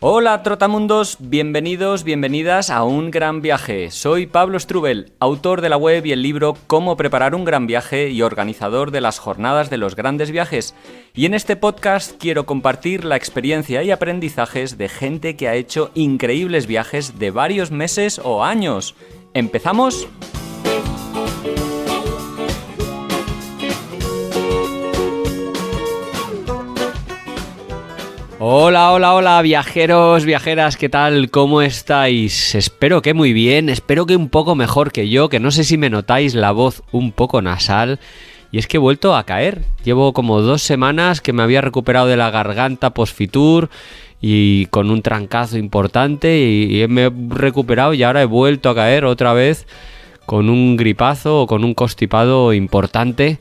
Hola trotamundos, bienvenidos, bienvenidas a Un Gran Viaje. Soy Pablo Strubel, autor de la web y el libro Cómo preparar un gran viaje y organizador de las jornadas de los grandes viajes. Y en este podcast quiero compartir la experiencia y aprendizajes de gente que ha hecho increíbles viajes de varios meses o años. ¿Empezamos? Hola, viajeros, viajeras, ¿qué tal? ¿Cómo estáis? Espero que muy bien, espero que un poco mejor que yo, que no sé si me notáis la voz un poco nasal. Y es que he vuelto a caer. Llevo como 2 semanas que me había recuperado de la garganta post-Fitur y con un trancazo importante y me he recuperado y ahora he vuelto a caer otra vez con un gripazo o con un constipado importante.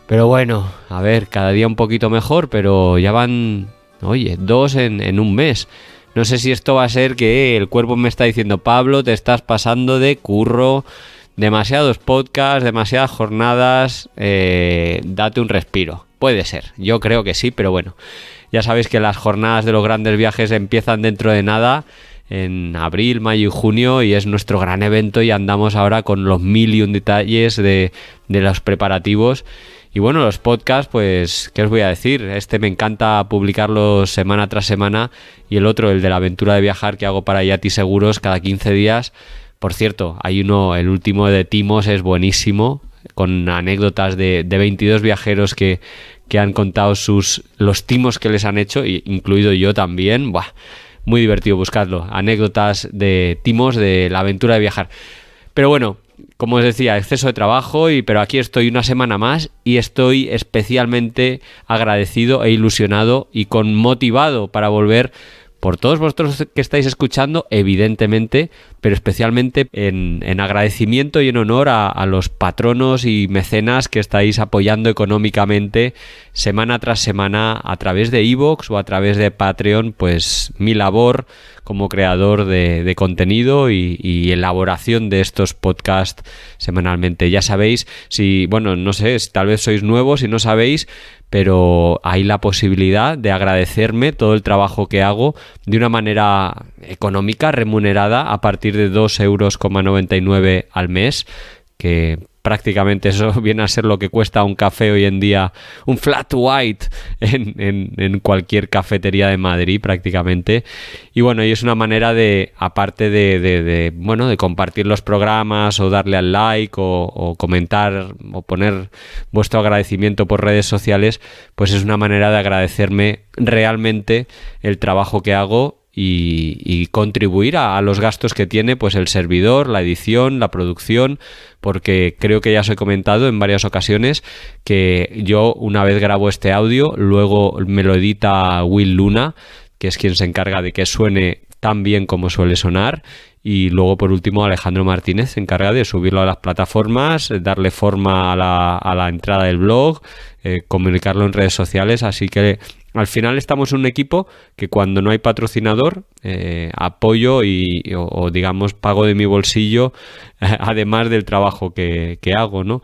Pero bueno, a ver, cada día un poquito mejor, pero ya van... Oye, 2 en un mes. No sé si esto va a ser que el cuerpo me está diciendo: Pablo, te estás pasando de curro, demasiados podcasts, demasiadas jornadas, date un respiro. Puede ser, yo creo que sí, pero bueno. Ya sabéis que las jornadas de los grandes viajes empiezan dentro de nada, en abril, mayo y junio, y es nuestro gran evento y andamos ahora con los 1001 detalles de los preparativos. Y bueno, los podcasts, pues, ¿qué os voy a decir? Este me encanta publicarlos semana tras semana y el otro, el de la aventura de viajar que hago para Yati Seguros cada 15 días. Por cierto, hay uno, el último de Timos es buenísimo, con anécdotas de 22 viajeros que han contado los timos que les han hecho, incluido yo también. Buah, muy divertido, buscadlo. Anécdotas de timos de la aventura de viajar. Pero bueno, como os decía, exceso de trabajo, pero aquí estoy una semana más y estoy especialmente agradecido e ilusionado y motivado para volver por todos vosotros que estáis escuchando, evidentemente, pero especialmente en agradecimiento y en honor a los patronos y mecenas que estáis apoyando económicamente semana tras semana a través de iVoox o a través de Patreon, pues mi labor como creador de contenido y elaboración de estos podcasts semanalmente. Ya sabéis, no sé, tal vez sois nuevos y no sabéis, pero hay la posibilidad de agradecerme todo el trabajo que hago de una manera económica, remunerada, a partir de 2,99 € al mes, que prácticamente eso viene a ser lo que cuesta un café hoy en día, un flat white en cualquier cafetería de Madrid prácticamente. Y bueno, y es una manera de, aparte de compartir los programas o darle al like o comentar o poner vuestro agradecimiento por redes sociales, pues es una manera de agradecerme realmente el trabajo que hago y contribuir a los gastos que tiene pues el servidor, la edición, la producción, porque creo que ya os he comentado en varias ocasiones que yo una vez grabo este audio, luego me lo edita Will Luna, que es quien se encarga de que suene tan bien como suele sonar, y luego por último Alejandro Martínez se encarga de subirlo a las plataformas, darle forma a la entrada del blog, comunicarlo en redes sociales, así que al final estamos en un equipo que cuando no hay patrocinador apoyo o digamos pago de mi bolsillo además del trabajo que hago, ¿no?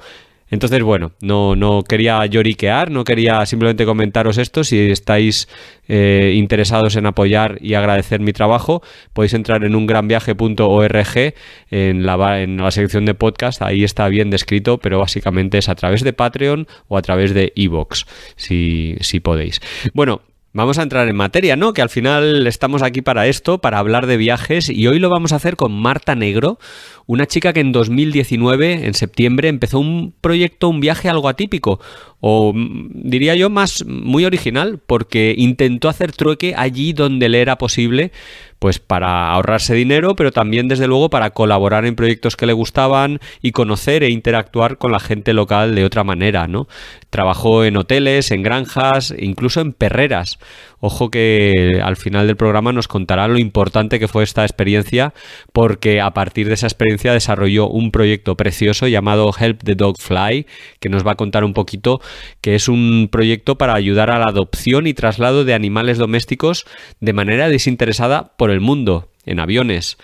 Entonces, bueno, no quería lloriquear, no quería simplemente comentaros esto. Si estáis interesados en apoyar y agradecer mi trabajo, podéis entrar en ungranviaje.org en la sección de podcast, ahí está bien descrito, pero básicamente es a través de Patreon o a través de iVoox, si podéis. Bueno, vamos a entrar en materia, ¿no? Que al final estamos aquí para esto, para hablar de viajes, y hoy lo vamos a hacer con Marta Negro, una chica que en 2019, en septiembre, empezó un proyecto, un viaje algo atípico, o diría yo muy original, porque intentó hacer trueque allí donde le era posible, pues para ahorrarse dinero, pero también desde luego para colaborar en proyectos que le gustaban y conocer e interactuar con la gente local de otra manera, ¿no? Trabajó en hoteles, en granjas, incluso en perreras. Ojo que al final del programa nos contará lo importante que fue esta experiencia, porque a partir de esa experiencia desarrolló un proyecto precioso llamado Help the Dog Fly, que nos va a contar un poquito, que es un proyecto para ayudar a la adopción y traslado de animales domésticos de manera desinteresada por el mundo, en aviones.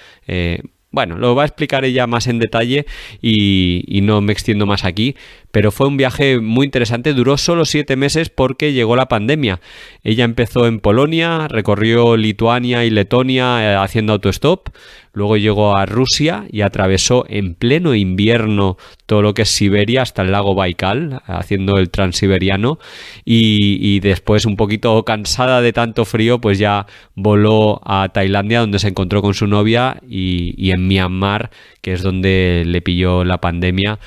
Bueno, lo va a explicar ella más en detalle y no me extiendo más aquí, pero fue un viaje muy interesante, duró solo 7 meses porque llegó la pandemia. Ella empezó en Polonia, recorrió Lituania y Letonia haciendo autostop, luego llegó a Rusia y atravesó en pleno invierno todo lo que es Siberia hasta el lago Baikal, haciendo el transiberiano y después, un poquito cansada de tanto frío, pues ya voló a Tailandia, donde se encontró con su novia, y en Myanmar, que es donde le pilló la pandemia,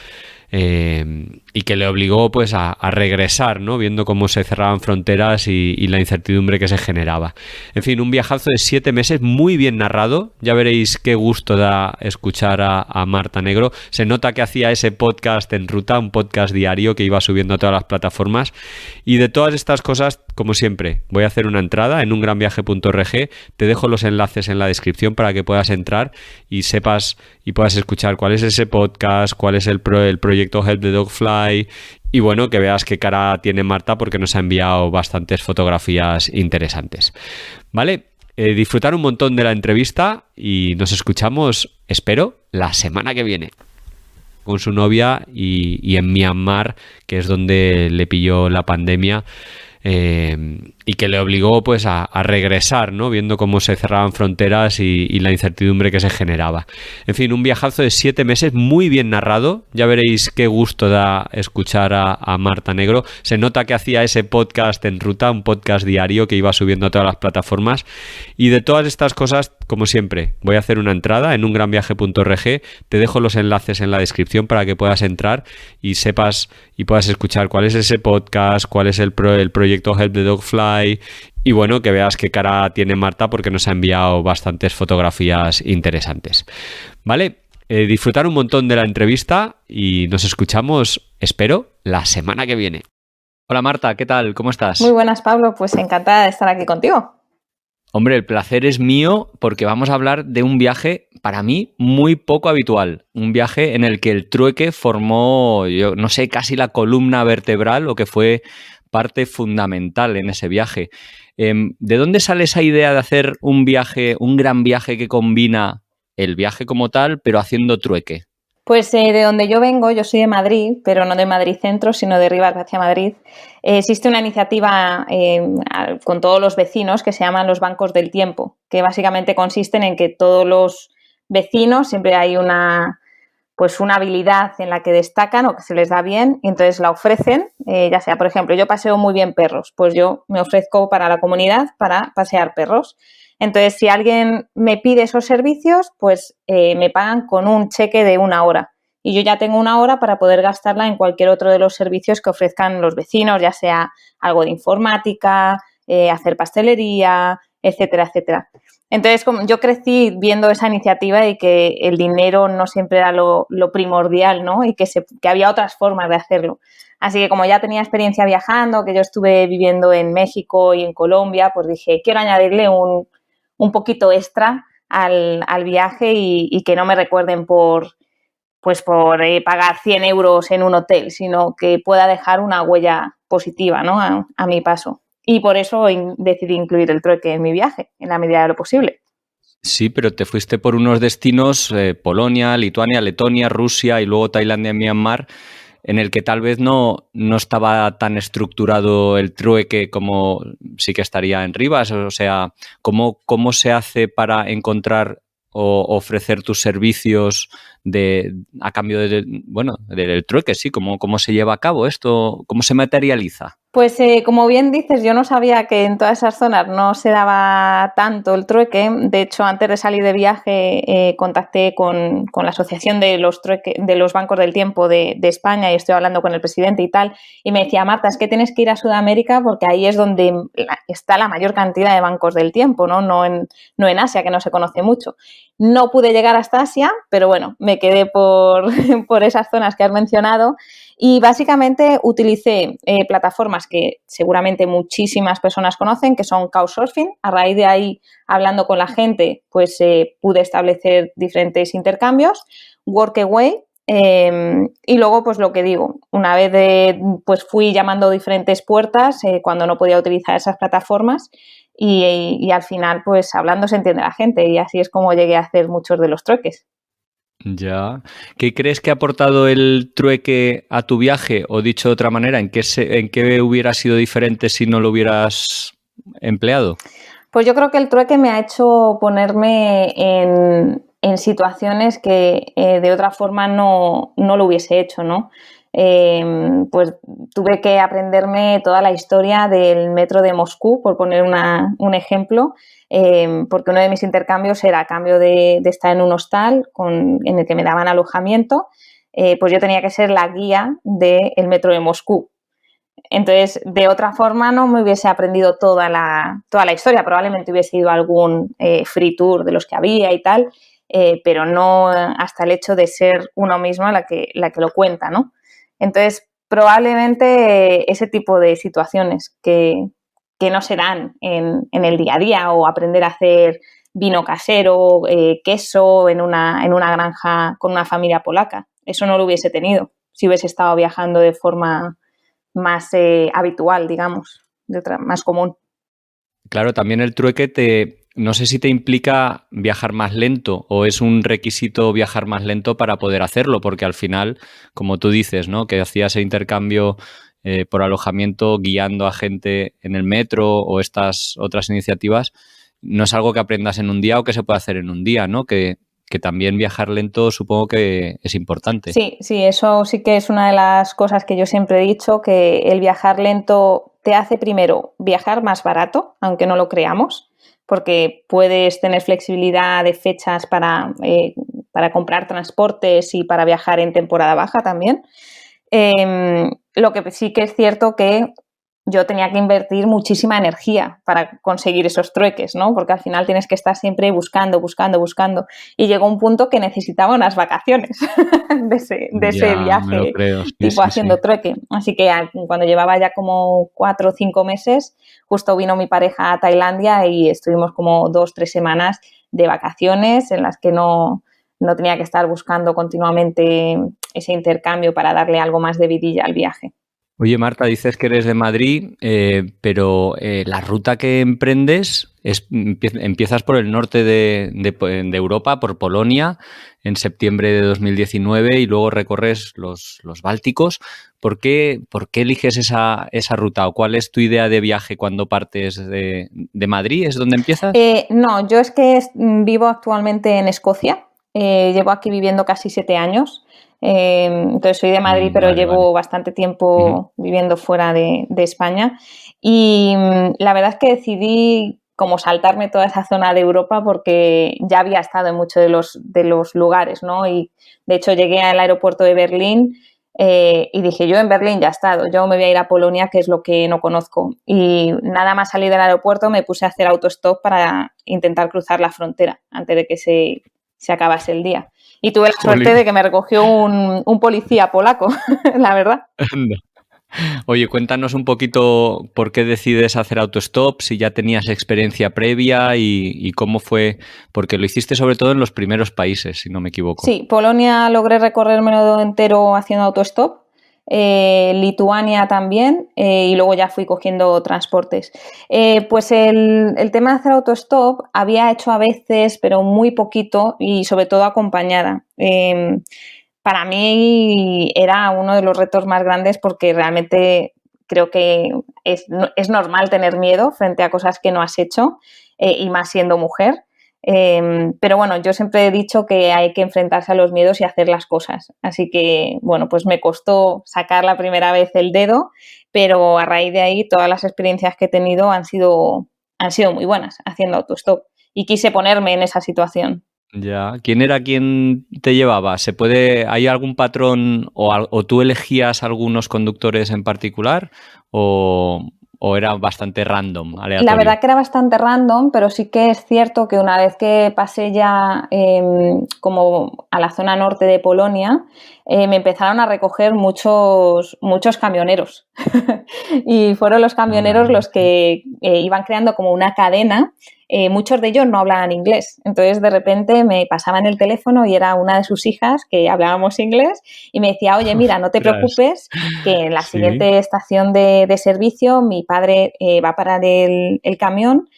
y que le obligó pues a regresar, ¿no? Viendo cómo se cerraban fronteras y la incertidumbre que se generaba. En fin, un viajazo de 7 meses muy bien narrado. Ya veréis qué gusto da escuchar a Marta Negro. Se nota que hacía ese podcast en ruta, un podcast diario que iba subiendo a todas las plataformas. Y de todas estas cosas, como siempre, voy a hacer una entrada en ungranviaje.org. Te dejo los enlaces en la descripción para que puedas entrar y sepas y puedas escuchar cuál es ese podcast, cuál es el proyecto Help the Dog Fly. Y bueno, que veas qué cara tiene Marta, porque nos ha enviado bastantes fotografías interesantes. ¿Vale? Disfrutar un montón de la entrevista y nos escuchamos, espero, la semana que viene con su novia y en Myanmar, que es donde le pilló la pandemia. Y que le obligó pues a regresar, ¿no? Viendo cómo se cerraban fronteras y la incertidumbre que se generaba. En fin, un viajazo de 7 meses muy bien narrado. Ya veréis qué gusto da escuchar a Marta Negro. Se nota que hacía ese podcast en ruta, un podcast diario que iba subiendo a todas las plataformas. Y de todas estas cosas, como siempre, voy a hacer una entrada en ungranviaje.org. Te dejo los enlaces en la descripción para que puedas entrar y sepas y puedas escuchar cuál es ese podcast, cuál es el proyecto Help the Dog Fly. Y bueno, que veas qué cara tiene Marta, porque nos ha enviado bastantes fotografías interesantes. ¿Vale? Disfrutar un montón de la entrevista y nos escuchamos, espero, la semana que viene. Hola Marta, ¿qué tal? ¿Cómo estás? Muy buenas, Pablo. Pues encantada de estar aquí contigo. Hombre, el placer es mío, porque vamos a hablar de un viaje para mí muy poco habitual. Un viaje en el que el trueque formó, yo no sé, casi la columna vertebral, o que fue parte fundamental en ese viaje. ¿De dónde sale esa idea de hacer un viaje, un gran viaje que combina el viaje como tal, pero haciendo trueque? Pues de donde yo vengo, yo soy de Madrid, pero no de Madrid Centro, sino de Rivas hacia Madrid. Existe una iniciativa con todos los vecinos que se llaman los bancos del tiempo, que básicamente consisten en que todos los vecinos, siempre hay una habilidad en la que destacan o que se les da bien, y entonces la ofrecen, ya sea, por ejemplo, yo paseo muy bien perros, pues yo me ofrezco para la comunidad para pasear perros. Entonces, si alguien me pide esos servicios, pues me pagan con un cheque de 1 hora. Y yo ya tengo 1 hora para poder gastarla en cualquier otro de los servicios que ofrezcan los vecinos, ya sea algo de informática, hacer pastelería, etcétera, etcétera. Entonces, como yo crecí viendo esa iniciativa y que el dinero no siempre era lo primordial, ¿no? Y que había otras formas de hacerlo. Así que como ya tenía experiencia viajando, que yo estuve viviendo en México y en Colombia, pues dije, quiero añadirle un poquito extra al viaje y que no me recuerden por pagar 100 euros en un hotel, sino que pueda dejar una huella positiva, ¿no? a mi paso. Y por eso decidí incluir el trueque en mi viaje, en la medida de lo posible. Sí, pero te fuiste por unos destinos, Polonia, Lituania, Letonia, Rusia y luego Tailandia y Myanmar, en el que tal vez no estaba tan estructurado el trueque como sí que estaría en Rivas. O sea, ¿cómo se hace para encontrar o ofrecer tus servicios a cambio del trueque? Sí, ¿cómo se lleva a cabo esto? ¿Cómo se materializa? Pues como bien dices, yo no sabía que en todas esas zonas no se daba tanto el trueque. De hecho, antes de salir de viaje contacté con la Asociación de los Bancos del Tiempo de España, y estoy hablando con el presidente y tal, y me decía, Marta, es que tienes que ir a Sudamérica porque ahí es donde está la mayor cantidad de bancos del tiempo, no en Asia, que no se conoce mucho. No pude llegar hasta Asia, pero bueno, me quedé por esas zonas que has mencionado. Y básicamente utilicé plataformas que seguramente muchísimas personas conocen, que son Couchsurfing. A raíz de ahí, hablando con la gente, pues pude establecer diferentes intercambios. Workaway. Y luego, pues lo que digo, una vez pues fui llamando diferentes puertas cuando no podía utilizar esas plataformas y al final, pues hablando se entiende la gente y así es como llegué a hacer muchos de los trueques. Ya. ¿Qué crees que ha aportado el trueque a tu viaje? O dicho de otra manera, ¿en qué hubiera sido diferente si no lo hubieras empleado? Pues yo creo que el trueque me ha hecho ponerme en situaciones que de otra forma no lo hubiese hecho, ¿no? Pues tuve que aprenderme toda la historia del metro de Moscú, por poner un ejemplo, porque uno de mis intercambios era a cambio de estar en un hostal en el que me daban alojamiento, pues yo tenía que ser la guía del metro de Moscú. Entonces, de otra forma no me hubiese aprendido toda la historia, probablemente hubiese ido a algún free tour de los que había y tal, pero no hasta el hecho de ser uno mismo la que lo cuenta, ¿no? Entonces, probablemente ese tipo de situaciones que no se dan en el día a día, o aprender a hacer vino casero, queso en una granja con una familia polaca, eso no lo hubiese tenido si hubiese estado viajando de forma más habitual, digamos, más común. Claro, también el trueque no sé si te implica viajar más lento o es un requisito viajar más lento para poder hacerlo, porque al final, como tú dices, ¿no? Que hacías el intercambio por alojamiento guiando a gente en el metro o estas otras iniciativas, no es algo que aprendas en un día o que se pueda hacer en un día, ¿no? Que también viajar lento supongo que es importante. Sí, eso sí que es una de las cosas que yo siempre he dicho, que el viajar lento te hace primero viajar más barato, aunque no lo creamos, porque puedes tener flexibilidad de fechas para comprar transportes y para viajar en temporada baja también. Lo que sí que es cierto que yo tenía que invertir muchísima energía para conseguir esos trueques, ¿no? Porque al final tienes que estar siempre buscando. Y llegó un punto que necesitaba unas vacaciones de ese Ya, me lo viaje, creo, sí, tipo sí, sí. haciendo trueque. Así que cuando llevaba ya como 4 o 5 meses, justo vino mi pareja a Tailandia y estuvimos como 2 o 3 semanas de vacaciones en las que no tenía que estar buscando continuamente ese intercambio para darle algo más de vidilla al viaje. Oye, Marta, dices que eres de Madrid, pero la ruta que emprendes empiezas por el norte de Europa, por Polonia, en septiembre de 2019 y luego recorres los Bálticos. ¿Por qué eliges esa ruta o cuál es tu idea de viaje cuando partes de Madrid? ¿Es donde empiezas? No, yo es que vivo actualmente en Escocia. Llevo aquí viviendo casi 7 años. Entonces soy de Madrid, pero Vale, vale. llevo bastante Ujú. tiempo viviendo fuera de España. Y la verdad es que decidí como saltarme toda esa zona de Europa porque ya había estado en muchos de los lugares, ¿no? Y de hecho llegué al aeropuerto de Berlín y dije, yo en Berlín ya he estado, yo me voy a ir a Polonia, que es lo que no conozco. Y nada más salir del aeropuerto me puse a hacer autostop para intentar cruzar la frontera antes de que se acabase el día. Y tuve la suerte Jolín. de que me recogió un policía polaco, la verdad. Anda. Oye, cuéntanos un poquito por qué decides hacer autostop, si ya tenías experiencia previa y cómo fue, porque lo hiciste sobre todo en los primeros países, si no me equivoco. Sí, Polonia logré recorrérmelo entero haciendo autostop, Lituania también, y luego ya fui cogiendo transportes. Pues el tema de hacer autostop había hecho a veces, pero muy poquito y sobre todo acompañada. Para mí era uno de los retos más grandes porque realmente creo que es normal tener miedo frente a cosas que no has hecho, y más siendo mujer. Pero bueno, yo siempre he dicho que hay que enfrentarse a los miedos y hacer las cosas. Así que, bueno, pues me costó sacar la primera vez el dedo, pero a raíz de ahí todas las experiencias que he tenido han sido muy buenas haciendo autostop. Y quise ponerme en esa situación. Ya, ¿quién era quien te llevaba? ¿Hay algún patrón o tú elegías algunos conductores en particular o era bastante random, La aleatorio? verdad que era bastante random, pero sí que es cierto que una vez que pasé ya como a la zona norte de Polonia, me empezaron a recoger muchos camioneros. Y fueron los camioneros los que iban creando como una cadena muchos de ellos no hablaban inglés. Entonces, de repente me pasaban el teléfono y era una de sus hijas que hablábamos inglés y me decía, oye, mira, no te Ostras. preocupes, que en la Sí. siguiente estación de servicio mi padre va a parar el camión,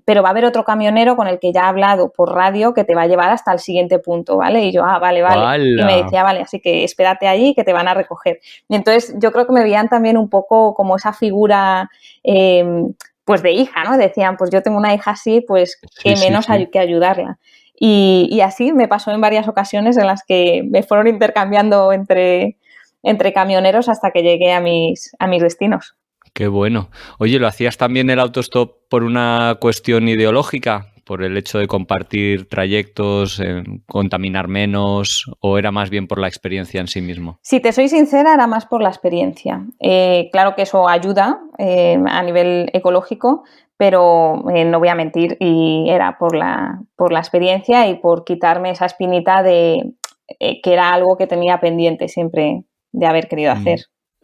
pero va a haber otro camionero con el que ya ha hablado por radio que te va a llevar hasta el siguiente punto, ¿vale? Y yo, vale, vale. Y me ¡Hala! decía, vale, así que espérate allí que te van a recoger. Y entonces yo creo que me veían también un poco como esa figura, pues de hija, ¿no? Decían, pues yo tengo una hija así, pues Sí, qué sí, menos sí. hay que ayudarla. Y así me pasó en varias ocasiones en las que me fueron intercambiando entre camioneros hasta que llegué a mis destinos. Qué bueno. Oye, ¿lo hacías también el autostop por una cuestión ideológica? ¿Por el hecho de compartir trayectos, contaminar menos, o era más bien por la experiencia en sí mismo? Si te soy sincera, era más por la experiencia. Claro que eso ayuda a nivel ecológico, pero no voy a mentir, y era por la experiencia y por quitarme esa espinita de que era algo que tenía pendiente siempre de haber querido Mm. hacer.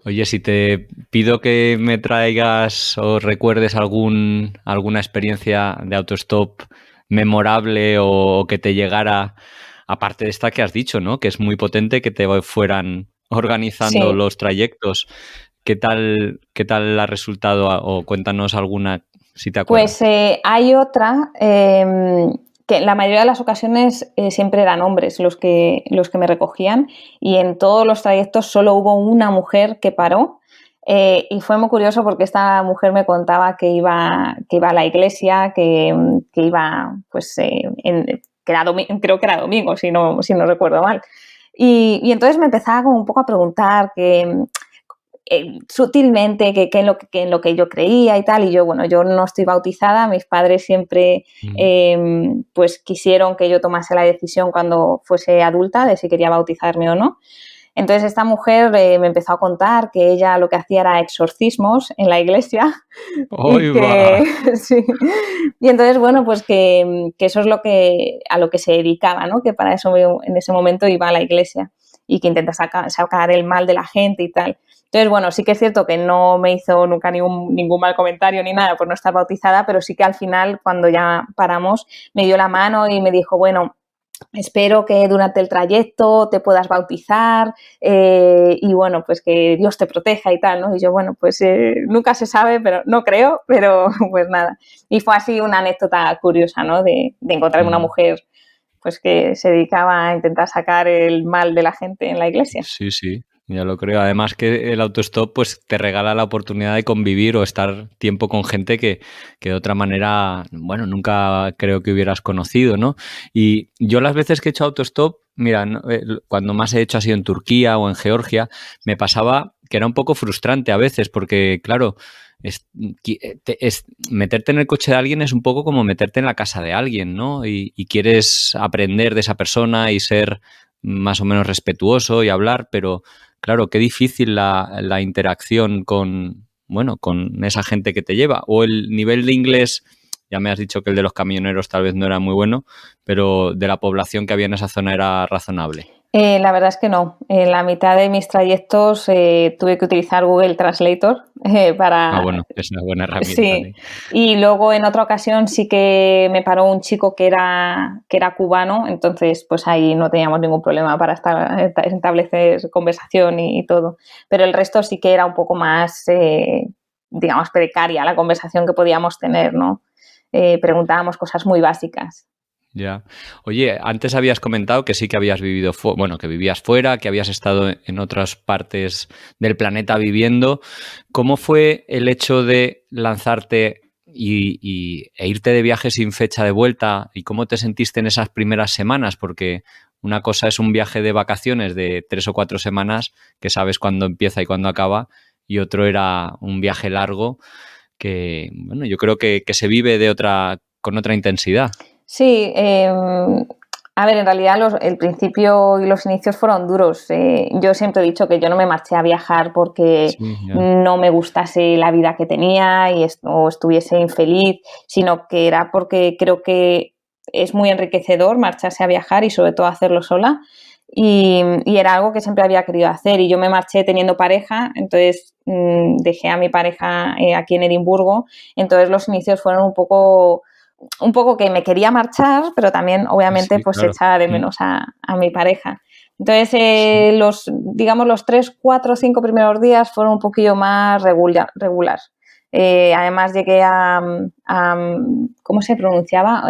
Oye, si te pido que me traigas o recuerdes alguna experiencia de autostop memorable o que te llegara, aparte de esta que has dicho, ¿no? Que es muy potente que te fueran organizando Sí, los trayectos. Qué tal ha resultado? O cuéntanos alguna, si te pues acuerdas. hay otra que en la mayoría de las ocasiones siempre eran hombres los que me recogían, y en todos los trayectos solo hubo una mujer que paró, y fue muy curioso porque esta mujer me contaba que iba a la iglesia, que iba, pues, que era creo que era domingo, si no recuerdo mal. Y entonces me empezaba como un poco a preguntar sutilmente que en lo que yo creía y tal, y yo, bueno, yo no estoy bautizada, mis padres siempre Mm. pues quisieron que yo tomase la decisión cuando fuese adulta de si quería bautizarme o no. Entonces esta mujer me empezó a contar que ella lo que hacía era exorcismos en la iglesia y ¡Hoy va! que sí. Y entonces, bueno, pues que eso es a lo que se dedicaba, ¿no? Que para eso en ese momento iba a la iglesia y que intenta sacar el mal de la gente y tal. Entonces, bueno, sí que es cierto que no me hizo nunca ningún mal comentario ni nada por no estar bautizada, pero sí que al final, cuando ya paramos, me dio la mano y me dijo, bueno, espero que durante el trayecto te puedas bautizar y bueno, pues que Dios te proteja y tal, ¿no? Y yo, bueno, pues nunca se sabe, pero no creo, pero pues nada. Y fue así una anécdota curiosa, ¿no? De encontrarme una Mm. mujer pues que se dedicaba a intentar sacar el mal de la gente en la iglesia. Sí, sí, ya lo creo. Además que el autostop pues te regala la oportunidad de convivir o estar tiempo con gente que de otra manera, bueno, nunca creo que hubieras conocido, ¿no? Y yo las veces que he hecho autostop, mira, cuando más he hecho ha sido en Turquía o en Georgia, me pasaba que era un poco frustrante a veces porque, claro, es, meterte en el coche de alguien es un poco como meterte en la casa de alguien, ¿no? Y quieres aprender de esa persona y ser más o menos respetuoso y hablar, pero claro, qué difícil la interacción con, bueno, con esa gente que te lleva. O el nivel de inglés, ya me has dicho que el de los camioneros tal vez no era muy bueno, pero de la población que había en esa zona era razonable. La verdad es que no. En la mitad de mis trayectos tuve que utilizar Google Translator Ah, para. bueno, es una buena herramienta, Sí, sí. y luego en otra ocasión sí que me paró un chico que era cubano, entonces pues ahí no teníamos ningún problema para establecer conversación y todo. Pero el resto sí que era un poco más, digamos, precaria la conversación que podíamos tener, ¿no? Preguntábamos cosas muy básicas. Ya. Oye, antes habías comentado que sí que habías vivido, bueno, que vivías fuera, que habías estado en otras partes del planeta viviendo. ¿Cómo fue el hecho de lanzarte e irte de viaje sin fecha de vuelta? ¿Y cómo te sentiste en esas primeras semanas? Porque una cosa es un viaje de vacaciones de 3 o 4 semanas, que sabes cuándo empieza y cuándo acaba, y otro era un viaje largo que, bueno, yo creo que se vive con otra intensidad. Sí, a ver, en realidad el principio y los inicios fueron duros. Yo siempre he dicho que yo no me marché a viajar porque Sí, ya. no me gustase la vida que tenía o estuviese infeliz, sino que era porque creo que es muy enriquecedor marcharse a viajar y sobre todo hacerlo sola. Y era algo que siempre había querido hacer. Y yo me marché teniendo pareja, entonces dejé a mi pareja aquí en Edimburgo. Entonces los inicios fueron un poco un poco que me quería marchar, pero también, obviamente, Sí, pues claro. echaba de menos a mi pareja. Entonces, Sí. los 3, 4, 5 primeros días fueron un poquillo más regular. Además llegué ¿cómo se pronunciaba?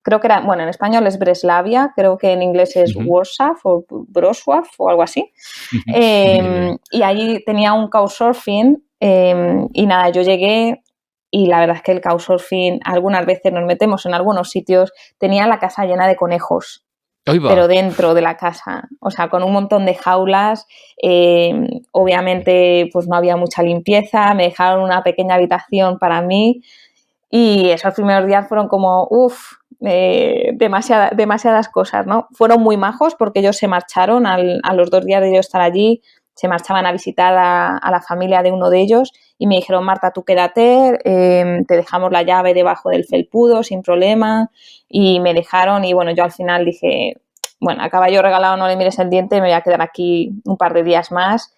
Creo que era, bueno, en español es Breslavia, creo que en inglés es Ujú. Warsaw o Wrocław o algo así. Ni idea. Y allí tenía un couchsurfing y nada, yo llegué y la verdad es que el couchsurfing, algunas veces nos metemos en algunos sitios, tenía la casa llena de conejos, ¡Ahí va! pero dentro de la casa, o sea, con un montón de jaulas. Obviamente pues no había mucha limpieza, me dejaron una pequeña habitación para mí y esos primeros días fueron como, demasiadas cosas, ¿no? Fueron muy majos porque ellos se marcharon a los 2 días de yo estar allí, se marchaban a visitar a la familia de uno de ellos y me dijeron, Marta, tú quédate, te dejamos la llave debajo del felpudo sin problema, y me dejaron y bueno, yo al final dije, bueno, a caballo regalado no le mires el diente, me voy a quedar aquí un par de días más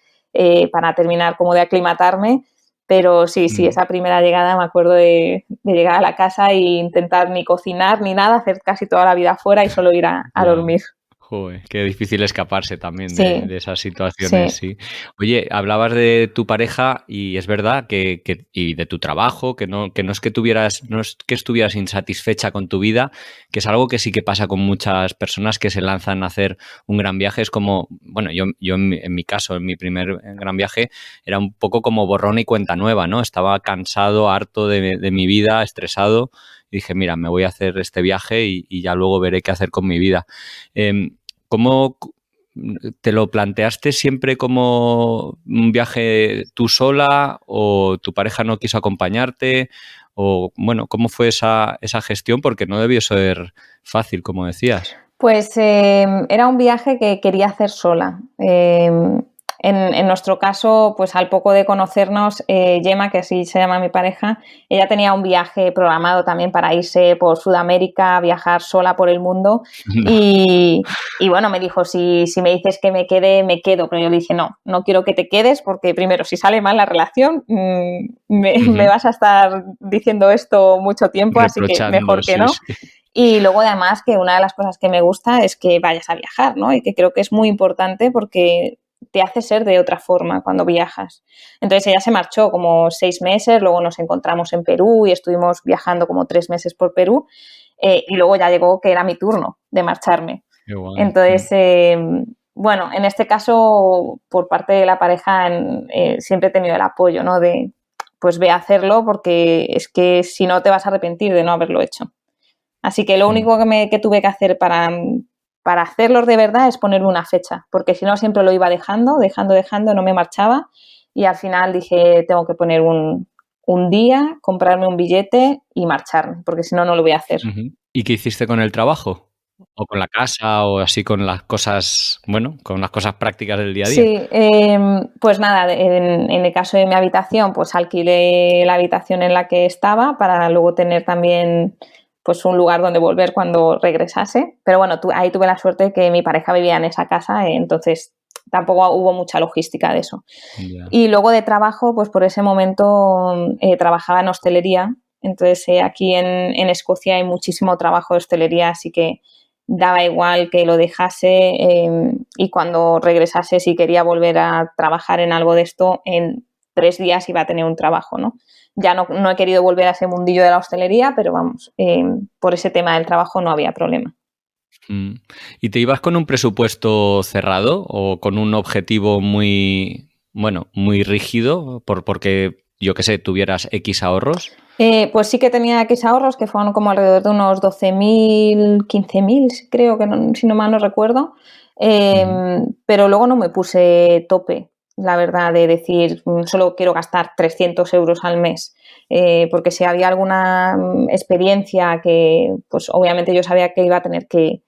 para terminar como de aclimatarme. Pero sí, Mm. esa primera llegada me acuerdo de llegar a la casa e intentar ni cocinar ni nada, hacer casi toda la vida fuera y solo ir a Ya. dormir. Joder, qué difícil escaparse también Sí, de esas situaciones, sí. sí. Oye, hablabas de tu pareja y es verdad y de tu trabajo, que no es que tuvieras, no es que estuvieras insatisfecha con tu vida, que es algo que sí que pasa con muchas personas que se lanzan a hacer un gran viaje. Es como, bueno, yo en mi caso, en mi primer gran viaje, era un poco como borrón y cuenta nueva, ¿no? Estaba cansado, harto de mi vida, estresado, y dije, mira, me voy a hacer este viaje y ya luego veré qué hacer con mi vida. ¿Cómo te lo planteaste siempre como un viaje tú sola o tu pareja no quiso acompañarte? O bueno, ¿cómo fue esa gestión? Porque no debió ser fácil, como decías. Pues era un viaje que quería hacer sola. En nuestro caso, pues al poco de conocernos, Gemma, que así se llama mi pareja, ella tenía un viaje programado también para irse por Sudamérica, viajar sola por el mundo. No. Y bueno, me dijo, si me dices que me quede, me quedo. Pero yo le dije, no quiero que te quedes porque primero, si sale mal la relación, me Ujú. vas a estar diciendo esto mucho tiempo, así que Reprochando, mejor que sí, no. sí. Y luego además que una de las cosas que me gusta es que vayas a viajar, ¿no? Y que creo que es muy importante porque te hace ser de otra forma cuando viajas. Entonces ella se marchó como 6 meses, luego nos encontramos en Perú y estuvimos viajando como 3 meses por Perú, y luego ya llegó que era mi turno de marcharme. Qué guay. Entonces, bueno, en este caso, por parte de la pareja, siempre he tenido el apoyo, ¿no? De, pues ve a hacerlo porque es que si no te vas a arrepentir de no haberlo hecho. Así que lo Mm. único que tuve que hacer para hacerlos de verdad es ponerme una fecha, porque si no siempre lo iba dejando, no me marchaba y al final dije, tengo que poner un día, comprarme un billete y marcharme, porque si no, no lo voy a hacer. Ujú. ¿Y qué hiciste con el trabajo? ¿O con la casa o así con las cosas, bueno, con las cosas prácticas del día a día? Sí, pues nada, en el caso de mi habitación, pues alquilé la habitación en la que estaba para luego tener también pues un lugar donde volver cuando regresase. Pero bueno, ahí tuve la suerte de que mi pareja vivía en esa casa, entonces tampoco hubo mucha logística de eso. Ya. Y luego de trabajo, pues por ese momento trabajaba en hostelería. Entonces aquí en Escocia hay muchísimo trabajo de hostelería, así que daba igual que lo dejase y cuando regresase, si quería volver a trabajar en algo de esto, en 3 días iba a tener un trabajo, ¿no? Ya no he querido volver a ese mundillo de la hostelería, pero vamos, por ese tema del trabajo no había problema. Mm. ¿Y te ibas con un presupuesto cerrado o con un objetivo muy, bueno, muy rígido porque, yo qué sé, tuvieras X ahorros? Pues sí que tenía X ahorros, que fueron como alrededor de unos 12.000, 15.000, creo que si no mal no recuerdo. Ujú. Pero luego no me puse tope, la verdad, de decir, solo quiero gastar 300 euros al mes. Porque si había alguna experiencia que, pues obviamente yo sabía que iba a tener que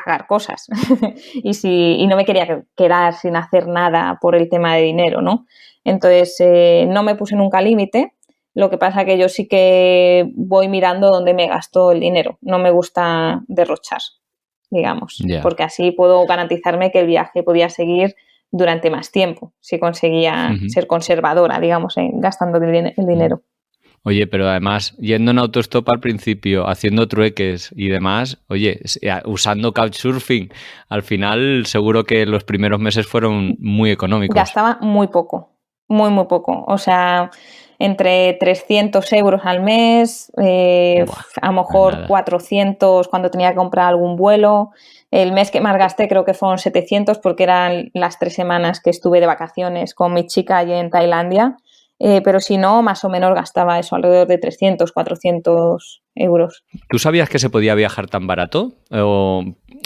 pagar cosas y no me quería quedar sin hacer nada por el tema de dinero, ¿no? Entonces no me puse nunca límite. Lo que pasa que yo sí que voy mirando dónde me gasto el dinero. No me gusta derrochar, digamos, Ya. porque así puedo garantizarme que el viaje podía seguir durante más tiempo si conseguía Ujú. ser conservadora, digamos, gastando el dinero. Oye, pero además, yendo en autostop al principio, haciendo trueques y demás, oye, usando Couchsurfing, al final seguro que los primeros meses fueron muy económicos. Gastaba muy poco, muy, muy poco. O sea, entre 300 euros al mes, Buah, a lo no es mejor nada. 400 cuando tenía que comprar algún vuelo. El mes que más gasté creo que fueron 700 porque eran las 3 semanas que estuve de vacaciones con mi chica allí en Tailandia. Pero si no, más o menos gastaba eso, alrededor de 300, 400 euros. ¿Tú sabías que se podía viajar tan barato?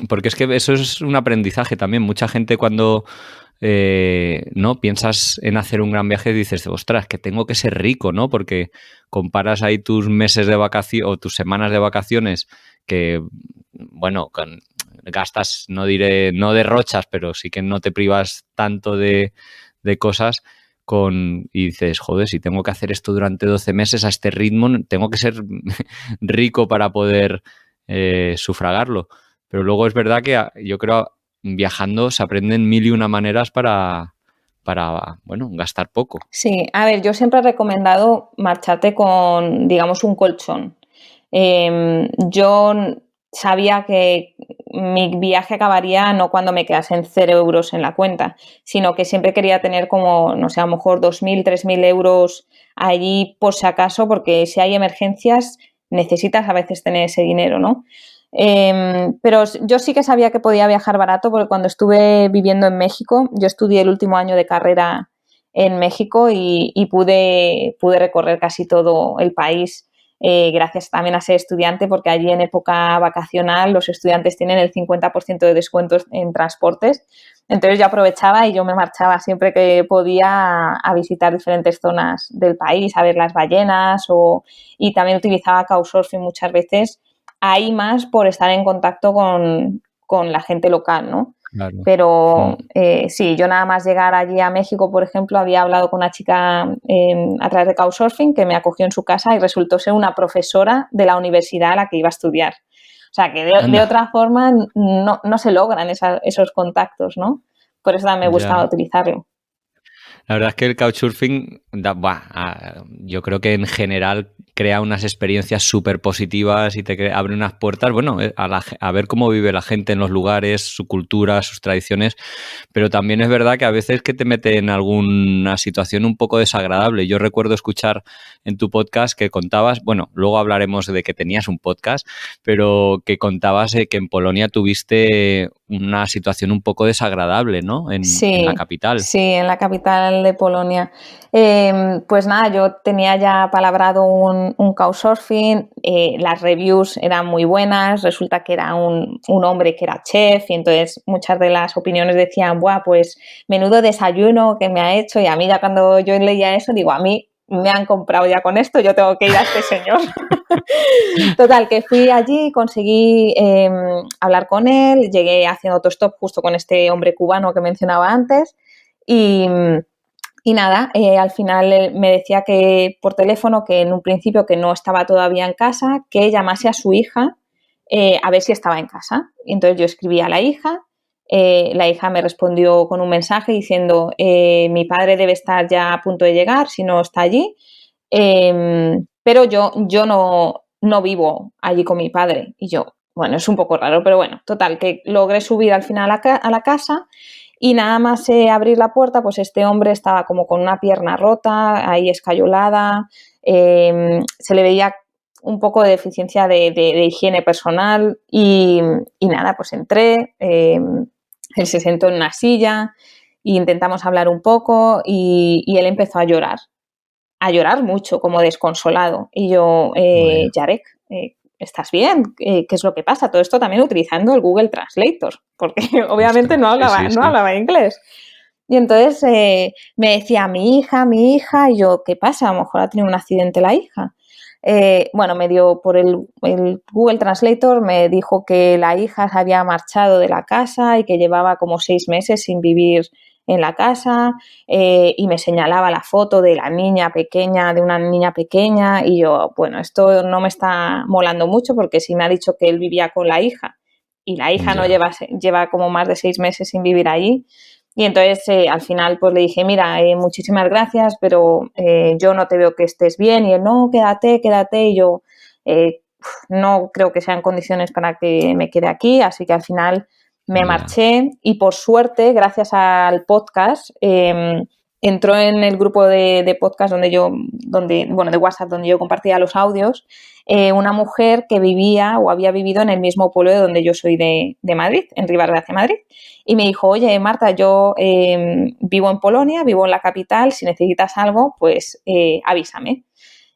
Porque es que eso es un aprendizaje también. Mucha gente cuando no piensas en hacer un gran viaje dices, ostras, que tengo que ser rico, ¿no? Porque comparas ahí tus meses de vacaciones o tus semanas de vacaciones que, bueno, gastas, no diré, no derrochas, pero sí que no te privas tanto de cosas y dices, joder, si tengo que hacer esto durante 12 meses a este ritmo, tengo que ser rico para poder sufragarlo. Pero luego es verdad que yo creo viajando se aprenden mil y una maneras bueno, gastar poco. Sí, a ver, yo siempre he recomendado marcharte con, digamos, un colchón. Yo sabía que mi viaje acabaría no cuando me quedasen 0 euros en la cuenta, sino que siempre quería tener como, no sé, a lo mejor 2.000, 3.000 euros allí por si acaso, porque si hay emergencias necesitas a veces tener ese dinero, ¿no? Pero yo sí que sabía que podía viajar barato porque cuando estuve viviendo en México, yo estudié el último año de carrera en México y pude recorrer casi todo el país gracias también a ser estudiante, porque allí en época vacacional los estudiantes tienen el 50% de descuentos en transportes. Entonces yo aprovechaba y yo me marchaba siempre que podía a visitar diferentes zonas del país, a ver las ballenas y también utilizaba Couchsurfing muchas veces, ahí más por estar en contacto con la gente local, ¿no? Claro. Pero sí, yo nada más llegar allí a México, por ejemplo, había hablado con una chica a través de Couchsurfing que me acogió en su casa y resultó ser una profesora de la universidad a la que iba a estudiar. O sea, que de otra forma no se logran esos contactos, ¿no? Por eso también me gustaba Ya. utilizarlo. La verdad es que el couchsurfing, yo creo que en general crea unas experiencias súper positivas y te abre unas puertas, bueno, a ver cómo vive la gente en los lugares, su cultura, sus tradiciones, pero también es verdad que a veces que te mete en alguna situación un poco desagradable. Yo recuerdo escuchar en tu podcast que contabas, bueno, luego hablaremos de que tenías un podcast, pero que contabas que en Polonia tuviste una situación un poco desagradable, ¿no? En la Sí, capital. sí, en la capital de Polonia. Pues nada, yo tenía ya palabrado un Couchsurfing, las reviews eran muy buenas, resulta que era un hombre que era chef y entonces muchas de las opiniones decían, buah, pues menudo desayuno que me ha hecho, y a mí ya cuando yo leía eso digo, a mí me han comprado ya con esto, yo tengo que ir a este señor. Total, que fui allí, conseguí hablar con él, llegué haciendo autostop justo con este hombre cubano que mencionaba antes y, y nada, al final él me decía que por teléfono que en un principio que no estaba todavía en casa, que llamase a su hija a ver si estaba en casa. Y entonces yo escribí a la hija me respondió con un mensaje diciendo mi padre debe estar ya a punto de llegar, si no está allí. Pero yo no vivo allí con mi padre. Y yo, bueno, es un poco raro, pero bueno, total, que logré subir al final a la casa y nada más abrir la puerta, pues este hombre estaba como con una pierna rota, ahí escayolada, se le veía un poco de deficiencia de higiene personal y nada, pues entré, él se sentó en una silla e intentamos hablar un poco y él empezó a llorar mucho, como desconsolado. Y yo, Bueno, Jarek, ¿estás bien? ¿Qué es lo que pasa? Todo esto también utilizando el Google Translator, porque obviamente ostras, sí, sí, no sí. hablaba inglés. Y entonces me decía, mi hija, y yo, ¿qué pasa? A lo mejor ha tenido un accidente la hija. Bueno, me dio por el Google Translator, me dijo que la hija se había marchado de la casa y que llevaba como 6 meses sin vivir en la casa y me señalaba la foto de la niña pequeña, de una niña pequeña y yo, bueno, esto no me está molando mucho porque si me ha dicho que él vivía con la hija y la hija no Ya. lleva como más de 6 meses sin vivir allí, Y entonces al final pues le dije, mira, muchísimas gracias, pero yo no te veo que estés bien. Y él, no, quédate. Y yo no creo que sean condiciones para que me quede aquí. Así que al final me marché y por suerte, gracias al podcast, entró en el grupo de podcast de WhatsApp donde yo compartía los audios, una mujer que vivía o había vivido en el mismo pueblo de donde yo soy de Madrid, en Rivas-Vacia, Madrid. Y me dijo, oye, Marta, yo vivo en Polonia, vivo en la capital, si necesitas algo, pues avísame.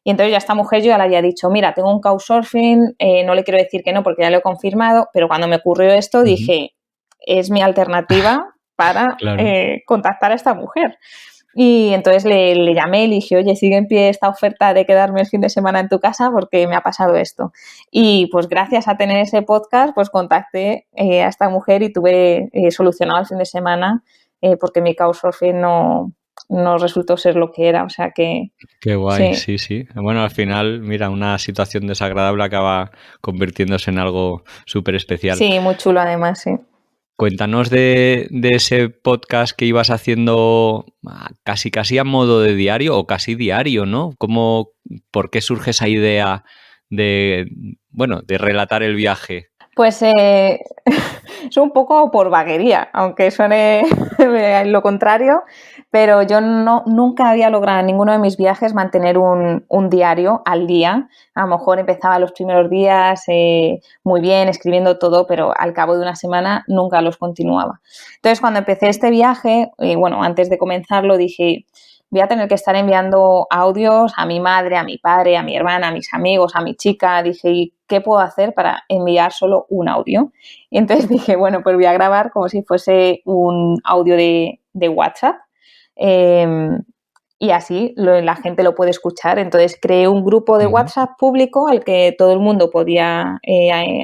Y entonces ya esta mujer yo ya le había dicho, mira, tengo un Couchsurfing, no le quiero decir que no porque ya lo he confirmado, pero cuando me ocurrió esto dije, es mi alternativa para Claro. contactar a esta mujer. Y entonces le llamé y le dije, oye, sigue en pie esta oferta de quedarme el fin de semana en tu casa porque me ha pasado esto. Y pues gracias a tener ese podcast, pues contacté a esta mujer y tuve solucionado el fin de semana porque mi Couchsurfing no resultó ser lo que era, o sea que... Qué guay, sí. Bueno, al final, mira, una situación desagradable acaba convirtiéndose en algo súper especial. Sí, muy chulo además, sí. Cuéntanos de ese podcast que ibas haciendo casi a modo de diario o casi diario, ¿no? ¿Por qué surge esa idea de relatar el viaje? Pues es un poco por vaguería, aunque suene lo contrario, pero yo nunca había logrado en ninguno de mis viajes mantener un diario al día. A lo mejor empezaba los primeros días muy bien, escribiendo todo, pero al cabo de una semana nunca los continuaba. Entonces, cuando empecé este viaje, antes de comenzarlo dije, voy a tener que estar enviando audios a mi madre, a mi padre, a mi hermana, a mis amigos, a mi chica. Dije, ¿y qué puedo hacer para enviar solo un audio? Y entonces dije, bueno, pues voy a grabar como si fuese un audio de WhatsApp. Y así la gente lo puede escuchar. Entonces creé un grupo de WhatsApp público al que todo el mundo podía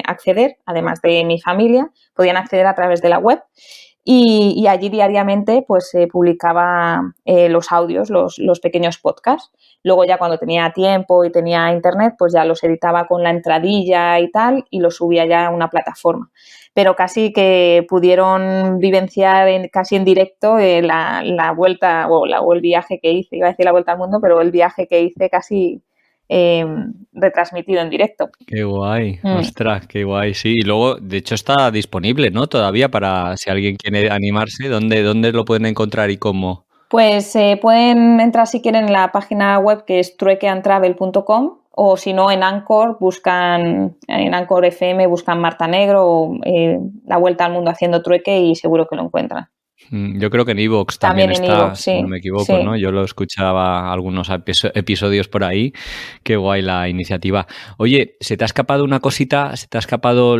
acceder, además de mi familia, podían acceder a través de la web. Y allí diariamente pues publicaba los audios, los pequeños podcasts. Luego ya cuando tenía tiempo y tenía internet, pues ya los editaba con la entradilla y tal y los subía ya a una plataforma. Pero casi que pudieron vivenciar casi en directo la vuelta o el viaje que hice. Iba a decir la vuelta al mundo, pero el viaje que hice casi retransmitido en directo. Qué guay, ostras, qué guay, sí. Y luego, de hecho, está disponible, ¿no? Todavía para si alguien quiere animarse, ¿dónde lo pueden encontrar y cómo? Pues pueden entrar si quieren en la página web que es truequeandtravel.com o si no en Anchor, en Anchor FM buscan Marta Negro o La Vuelta al Mundo haciendo trueque y seguro que lo encuentran. Yo creo que en iVoox también está, iVoox, si no me equivoco, sí. ¿no? Yo lo escuchaba algunos episodios por ahí. Qué guay la iniciativa. Oye, ¿se te ha escapado una cosita? ¿Se te ha escapado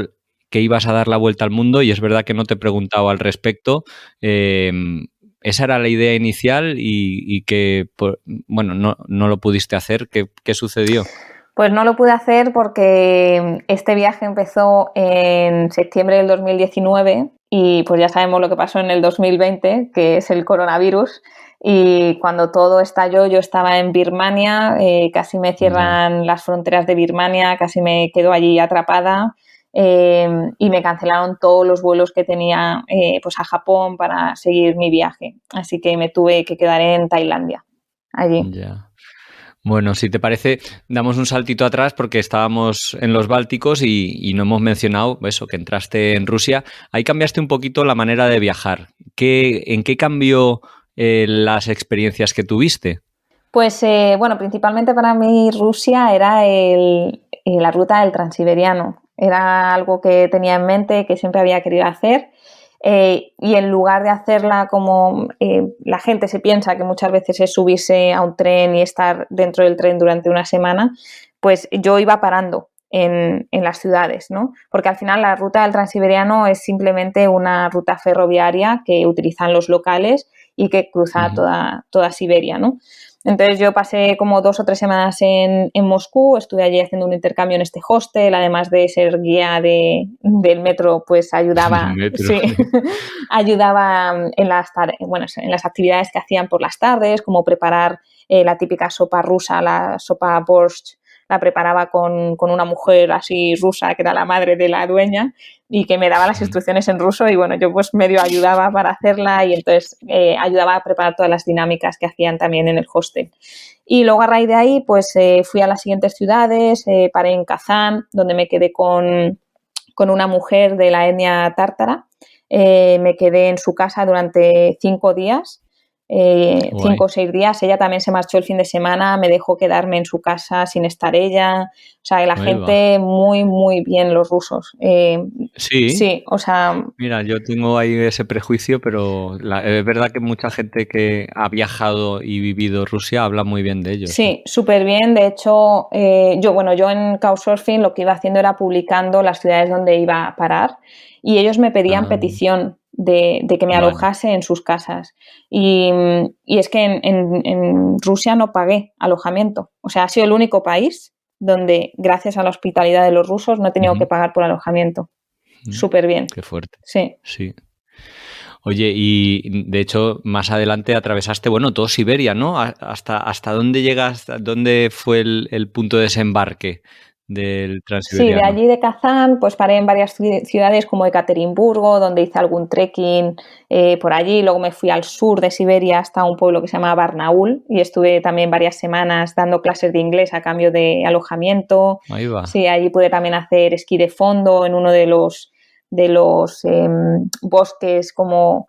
que ibas a dar la vuelta al mundo? Y es verdad que no te he preguntado al respecto. Esa era la idea inicial y que, no lo pudiste hacer. ¿Qué sucedió? Pues no lo pude hacer porque este viaje empezó en septiembre del 2019 y pues ya sabemos lo que pasó en el 2020, que es el coronavirus. Y cuando todo estalló, yo estaba en Birmania, casi me cierran las fronteras de Birmania, casi me quedo allí atrapada y me cancelaron todos los vuelos que tenía pues a Japón para seguir mi viaje. Así que me tuve que quedar en Tailandia, allí. Ya. Bueno, si te parece, damos un saltito atrás porque estábamos en los Bálticos y no hemos mencionado eso, que entraste en Rusia. Ahí cambiaste un poquito la manera de viajar. ¿En qué cambió las experiencias que tuviste? Pues principalmente para mí Rusia era la ruta del Transiberiano. Era algo que tenía en mente, que siempre había querido hacer. Y en lugar de hacerla como la gente se piensa que muchas veces es subirse a un tren y estar dentro del tren durante una semana, pues yo iba parando en las ciudades, ¿no? Porque al final la ruta del Transiberiano es simplemente una ruta ferroviaria que utilizan los locales y que cruza toda Siberia, ¿no? Entonces yo pasé como 2 o 3 semanas en Moscú, estuve allí haciendo un intercambio en este hostel, además de ser guía del metro, pues ayudaba, sí, ayudaba en las actividades que hacían por las tardes, como preparar la típica sopa rusa, la sopa borscht, la preparaba con una mujer así rusa, que era la madre de la dueña, y que me daba las instrucciones en ruso y bueno, yo pues medio ayudaba para hacerla y entonces ayudaba a preparar todas las dinámicas que hacían también en el hostel. Y luego a raíz de ahí pues fui a las siguientes ciudades, paré en Kazán, donde me quedé con una mujer de la etnia tártara. Me quedé en su casa durante 5 días. 5 o 6 días, ella también se marchó el fin de semana, me dejó quedarme en su casa sin estar ella, o sea, la gente muy, muy bien, los rusos. Sí, o sea... Mira, yo tengo ahí ese prejuicio, pero es verdad que mucha gente que ha viajado y vivido Rusia habla muy bien de ellos. Sí, súper bien, de hecho, yo en Couchsurfing lo que iba haciendo era publicando las ciudades donde iba a parar y ellos me pedían petición de que me alojase en sus casas. Y es que en Rusia no pagué alojamiento. O sea, ha sido el único país donde, gracias a la hospitalidad de los rusos, no he tenido que pagar por alojamiento. Súper bien. Qué fuerte. Sí. Oye, y de hecho, más adelante atravesaste, todo Siberia, ¿no? ¿Hasta dónde llegas? ¿Dónde fue el punto de desembarque del Transiberiano? Sí, de allí de Kazán, pues paré en varias ciudades como Ekaterimburgo, donde hice algún trekking por allí. Luego me fui al sur de Siberia hasta un pueblo que se llama Barnaul y estuve también varias semanas dando clases de inglés a cambio de alojamiento. Ahí va. Sí, allí pude también hacer esquí de fondo en uno de los bosques como...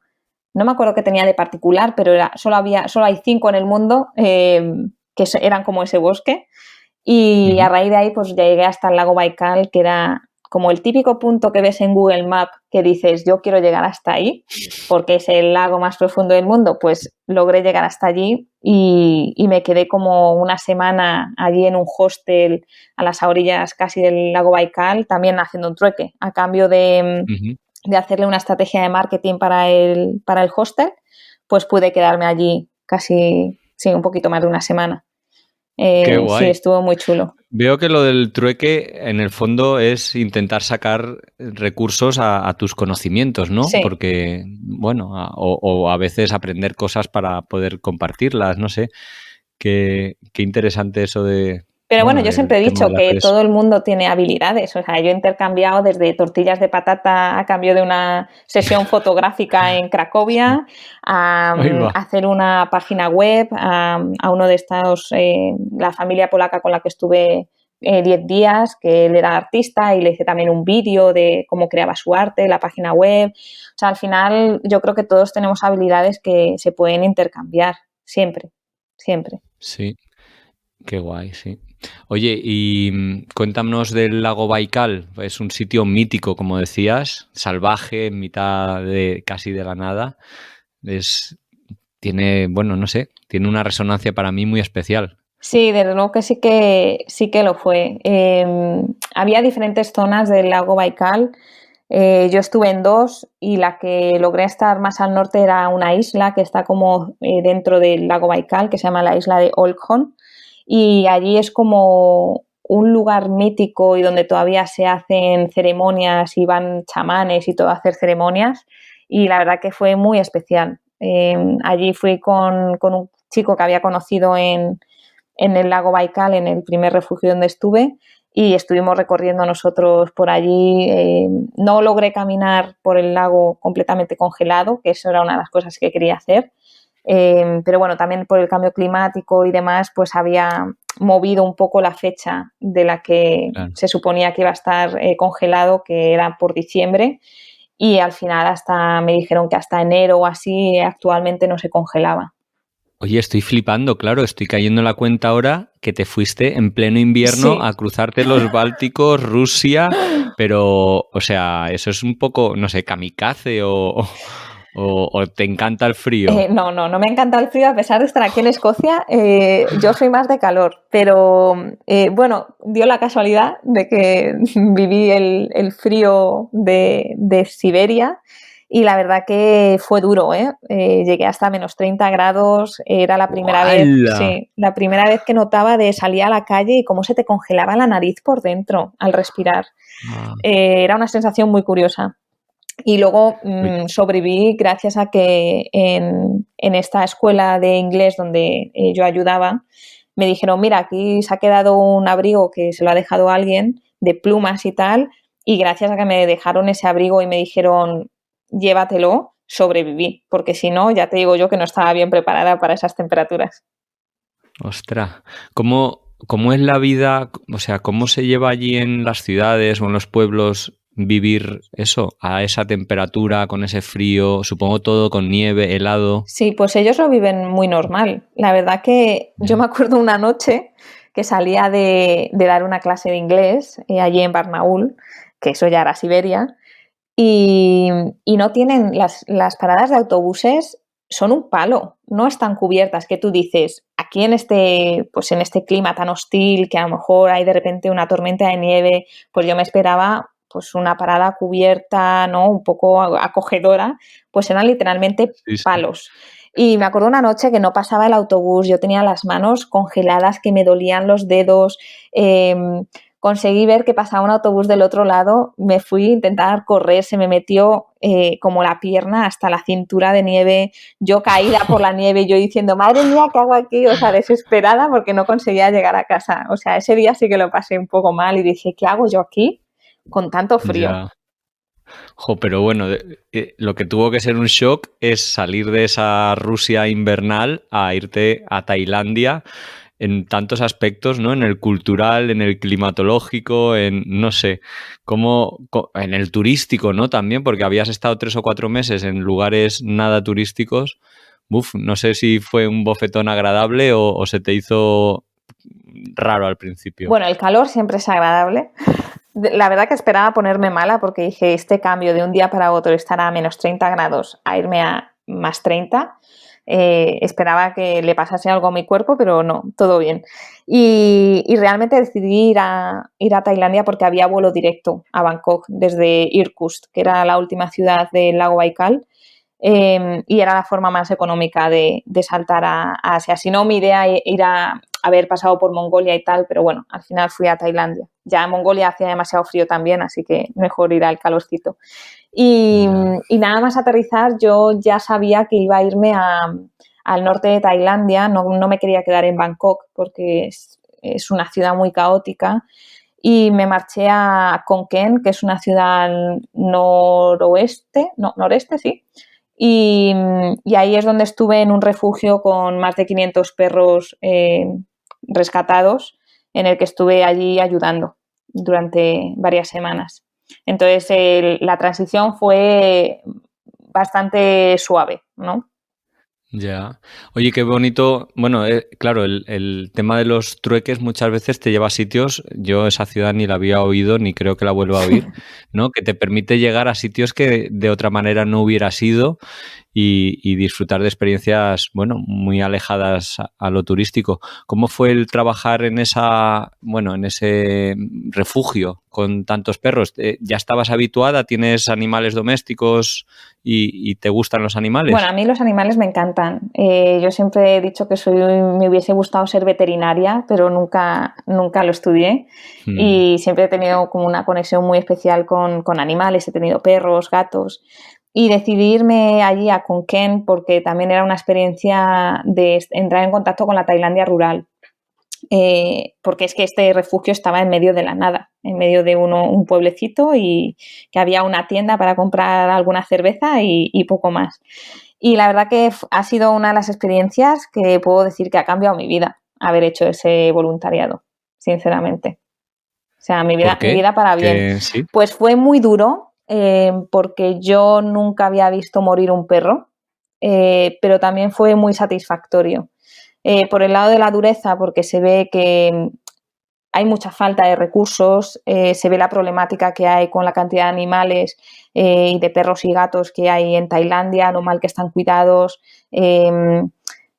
No me acuerdo qué tenía de particular, pero solo hay 5 en el mundo que eran como ese bosque. Y a raíz de ahí pues llegué hasta el lago Baikal, que era como el típico punto que ves en Google Maps que dices, yo quiero llegar hasta ahí, porque es el lago más profundo del mundo. Pues logré llegar hasta allí y me quedé como una semana allí en un hostel a las orillas casi del lago Baikal, también haciendo un trueque, a cambio de hacerle una estrategia de marketing para el hostel, pues pude quedarme allí casi, un poquito más de una semana. Qué guay. Sí, estuvo muy chulo. Veo que lo del trueque, en el fondo, es intentar sacar recursos a tus conocimientos, ¿no? Sí. Porque, o a veces aprender cosas para poder compartirlas, no sé. Qué interesante eso de... Pero yo siempre he dicho que todo el mundo tiene habilidades. O sea, yo he intercambiado desde tortillas de patata a cambio de una sesión fotográfica en Cracovia, a hacer una página web, a uno de estos, la familia polaca con la que estuve 10 días, que él era artista y le hice también un vídeo de cómo creaba su arte, la página web. O sea, al final yo creo que todos tenemos habilidades que se pueden intercambiar, siempre. Sí, qué guay, sí. Oye, y cuéntanos del lago Baikal. Es un sitio mítico, como decías, salvaje, en mitad de casi de la nada. Tiene una resonancia para mí muy especial. Sí, desde luego que sí que lo fue. Había diferentes zonas del lago Baikal. Yo estuve en 2 y la que logré estar más al norte era una isla que está como dentro del lago Baikal, que se llama la isla de Olkhon. Y allí es como un lugar mítico y donde todavía se hacen ceremonias y van chamanes y todo a hacer ceremonias. Y la verdad que fue muy especial. Allí fui con un chico que había conocido en el lago Baikal, en el primer refugio donde estuve, y estuvimos recorriendo nosotros por allí. No logré caminar por el lago completamente congelado, que eso era una de las cosas que quería hacer, pero también por el cambio climático y demás, pues había movido un poco la fecha de la que se suponía que iba a estar congelado, que era por diciembre, y al final me dijeron que hasta enero o así actualmente no se congelaba. Oye, estoy flipando, claro, estoy cayendo en la cuenta ahora que te fuiste en pleno invierno a cruzarte los Bálticos, Rusia, pero, o sea, eso es un poco, no sé, kamikaze o te encanta el frío. No me encanta el frío, a pesar de estar aquí en Escocia, yo soy más de calor, pero dio la casualidad de que viví el frío de Siberia. Y la verdad que fue duro, llegué hasta menos 30 grados, era la primera vez que notaba de salir a la calle y cómo se te congelaba la nariz por dentro al respirar. Era una sensación muy curiosa. Y luego sobreviví gracias a que en esta escuela de inglés donde yo ayudaba, me dijeron, mira, aquí se ha quedado un abrigo que se lo ha dejado alguien de plumas y tal, y gracias a que me dejaron ese abrigo y me dijeron, llévatelo, sobreviví, porque si no, ya te digo yo que no estaba bien preparada para esas temperaturas. Ostras, ¿cómo es la vida? O sea, ¿cómo se lleva allí en las ciudades o en los pueblos vivir eso, a esa temperatura, con ese frío, supongo todo con nieve, helado? Sí, pues ellos lo viven muy normal. La verdad que yo me acuerdo una noche que salía de dar una clase de inglés allí en Barnaul, que eso ya era Siberia, y, y no tienen las paradas de autobuses, son un palo, no están cubiertas, que tú dices, aquí pues en este clima tan hostil, que a lo mejor hay de repente una tormenta de nieve, pues yo me esperaba pues una parada cubierta, ¿no? Un poco acogedora, pues eran literalmente Sí, sí. palos. Y me acuerdo una noche que no pasaba el autobús, yo tenía las manos congeladas, que me dolían los dedos, conseguí ver que pasaba un autobús del otro lado, me fui a intentar correr, se me metió como la pierna hasta la cintura de nieve, yo caída por la nieve, yo diciendo, madre mía, ¿qué hago aquí? O sea, desesperada porque no conseguía llegar a casa. O sea, ese día sí que lo pasé un poco mal y dije, ¿qué hago yo aquí con tanto frío? Ya. Jo, pero bueno, lo que tuvo que ser un shock es salir de esa Rusia invernal a irte a Tailandia en tantos aspectos, ¿no? En el cultural, en el climatológico, en, no sé, en el turístico, ¿no? También, porque habías estado 3 o 4 meses en lugares nada turísticos. Uf, no sé si fue un bofetón agradable o se te hizo raro al principio. Bueno, el calor siempre es agradable. La verdad que esperaba ponerme mala porque dije, este cambio de un día para otro, estar a menos 30 grados a irme a más 30, esperaba que le pasase algo a mi cuerpo, pero no, todo bien. Y realmente decidí ir a Tailandia porque había vuelo directo a Bangkok desde Irkutsk, que era la última ciudad del lago Baikal. Y era la forma más económica de saltar a Asia. Si no, mi idea era haber pasado por Mongolia y tal, pero bueno, al final fui a Tailandia. Ya en Mongolia hacía demasiado frío también, así que mejor ir al calorcito. Y, Ya. y nada más aterrizar, yo ya sabía que iba a irme al norte de Tailandia, no me quería quedar en Bangkok porque es una ciudad muy caótica y me marché a Khon Kaen, que es una ciudad noreste, sí, y ahí es donde estuve en un refugio con más de 500 perros rescatados, en el que estuve allí ayudando durante varias semanas. Entonces, la transición fue bastante suave, ¿no? Ya. Oye, qué bonito. Bueno, claro, el tema de los trueques muchas veces te lleva a sitios, yo esa ciudad ni la había oído, ni creo que la vuelva a oír, ¿no? Que te permite llegar a sitios que de otra manera no hubieras ido y disfrutar de experiencias, bueno, muy alejadas a lo turístico. ¿Cómo fue el trabajar en en ese refugio con tantos perros? ¿Ya estabas habituada? ¿Tienes animales domésticos y te gustan los Bueno, a animales? mí los animales me encantan. Yo siempre he dicho que me hubiese gustado ser veterinaria, pero nunca lo estudié. Mm. Y siempre he tenido como una conexión muy especial con animales. He tenido perros, gatos. Y decidí irme allí a Khon Kaen porque también era una experiencia de entrar en contacto con la Tailandia rural. Porque es que este refugio estaba en medio de la nada, en medio de un pueblecito y que había una tienda para comprar alguna cerveza y poco más. Y la verdad que ha sido una de las experiencias que puedo decir que ha cambiado mi vida, haber hecho ese voluntariado, sinceramente. O sea, mi vida, ¿Por mi qué? vida para bien. Que sí. Pues fue muy duro porque yo nunca había visto morir un perro, pero también fue muy satisfactorio. Por el lado de la dureza, porque se ve que hay mucha falta de recursos, se ve la problemática que hay con la cantidad de animales y de perros y gatos que hay en Tailandia, lo mal que están cuidados,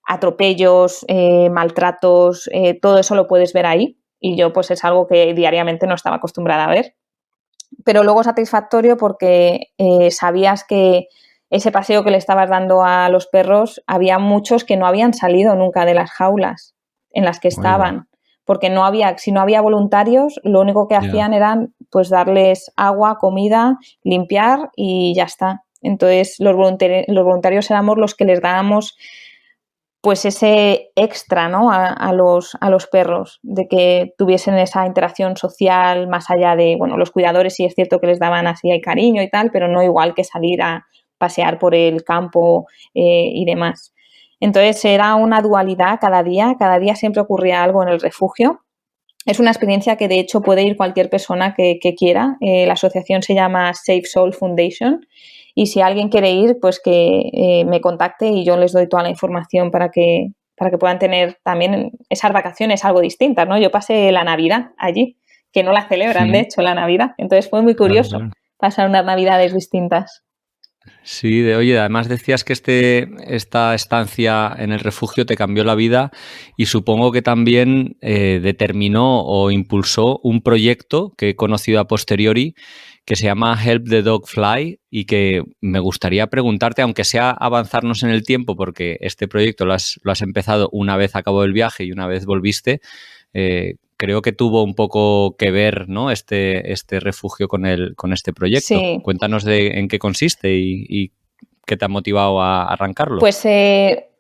atropellos, maltratos, todo eso lo puedes ver ahí y yo pues es algo que diariamente no estaba acostumbrada a ver. Pero luego satisfactorio porque sabías que ese paseo que le estabas dando a los perros, había muchos que no habían salido nunca de las jaulas en las que Ahí va. estaban, porque si no había voluntarios, lo único que Ya. hacían eran pues darles agua, comida, limpiar y ya está. Entonces los voluntarios éramos los que les dábamos pues ese extra, ¿no? a los perros, de que tuviesen esa interacción social más allá de, bueno, los cuidadores sí es cierto que les daban así hay cariño y tal, pero no igual que salir a pasear por el campo y demás. Entonces era una dualidad cada día siempre ocurría algo en el refugio. Es una experiencia que de hecho puede ir cualquier persona que quiera. La asociación se llama Safe Soul Foundation y si alguien quiere ir, pues que me contacte y yo les doy toda la información para que puedan tener también esas vacaciones algo distintas, ¿no? Yo pasé la Navidad allí, que no la celebran, de hecho, la Navidad. Entonces fue muy curioso pasar unas Navidades distintas. Sí, oye, además decías que esta estancia en el refugio te cambió la vida y supongo que también determinó o impulsó un proyecto que he conocido a posteriori que se llama Help the Dog Fly y que me gustaría preguntarte, aunque sea avanzarnos en el tiempo, porque este proyecto lo has empezado una vez acabó el viaje y una vez volviste, creo que tuvo un poco que ver, ¿no? este refugio con este proyecto. Sí. Cuéntanos en qué consiste y qué te ha motivado a arrancarlo. Pues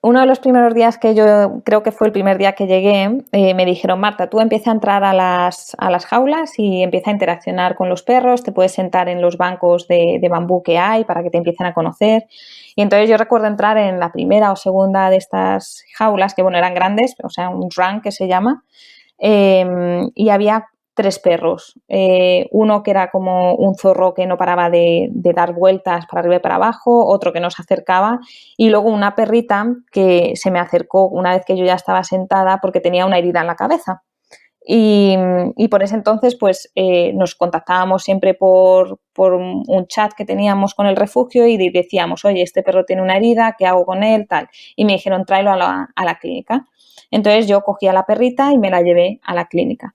uno de los primeros días que yo creo que fue el primer día que llegué, me dijeron, Marta, tú empieza a entrar a las jaulas y empieza a interaccionar con los perros, te puedes sentar en los bancos de bambú que hay para que te empiecen a conocer. Y entonces yo recuerdo entrar en la primera o segunda de estas jaulas, que bueno, eran grandes, o sea, un run que se llama, y había 3 perros, uno que era como un zorro que no paraba de dar vueltas para arriba y para abajo, otro que no se acercaba y luego una perrita que se me acercó una vez que yo ya estaba sentada porque tenía una herida en la cabeza. Y por ese entonces pues nos contactábamos siempre por un chat que teníamos con el refugio y decíamos, oye, este perro tiene una herida, ¿qué hago con él? Tal. Y me dijeron, tráelo a la clínica. Entonces yo cogí a la perrita y me la llevé a la clínica.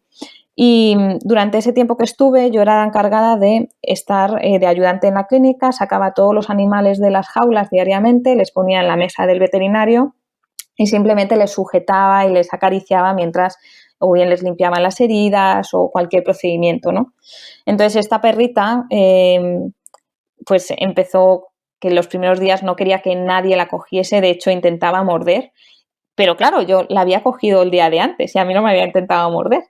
Y durante ese tiempo que estuve yo era la encargada de estar de ayudante en la clínica, sacaba todos los animales de las jaulas diariamente, les ponía en la mesa del veterinario y simplemente les sujetaba y les acariciaba mientras o bien les limpiaban las heridas o cualquier procedimiento, ¿no? Entonces esta perrita pues empezó que en los primeros días no quería que nadie la cogiese, de hecho intentaba morder, pero claro, yo la había cogido el día de antes y a mí no me había intentado morder.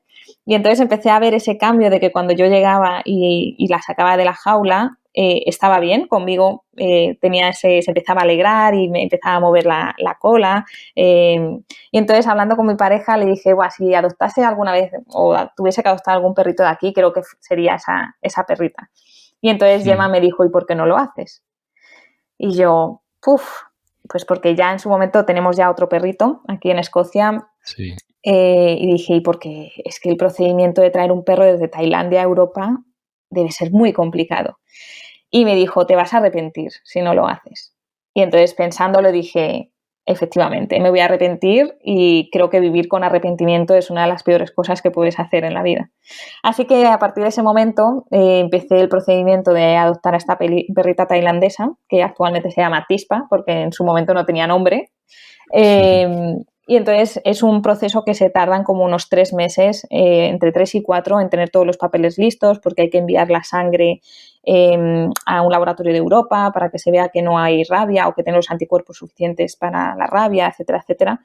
Y entonces empecé a ver ese cambio de que cuando yo llegaba y la sacaba de la jaula, estaba bien conmigo, se empezaba a alegrar y me empezaba a mover la cola. Y entonces, hablando con mi pareja, le dije, si adoptase alguna vez o tuviese que adoptar algún perrito de aquí, creo que sería esa perrita. Y entonces Gemma me dijo, ¿y por qué no lo haces? Y yo, pues porque ya en su momento tenemos ya otro perrito aquí en Escocia. Sí. Y dije, ¿y porque es que el procedimiento de traer un perro desde Tailandia a Europa debe ser muy complicado? Y me dijo, te vas a arrepentir si no lo haces. Y entonces pensándolo dije, efectivamente, me voy a arrepentir y creo que vivir con arrepentimiento es una de las peores cosas que puedes hacer en la vida. Así que a partir de ese momento empecé el procedimiento de adoptar a esta perrita tailandesa, que actualmente se llama Tispa, porque en su momento no tenía nombre. Y entonces es un proceso que se tardan como unos 3 meses, entre 3 y 4, en tener todos los papeles listos, porque hay que enviar la sangre a un laboratorio de Europa para que se vea que no hay rabia o que tiene los anticuerpos suficientes para la rabia, etcétera, etcétera.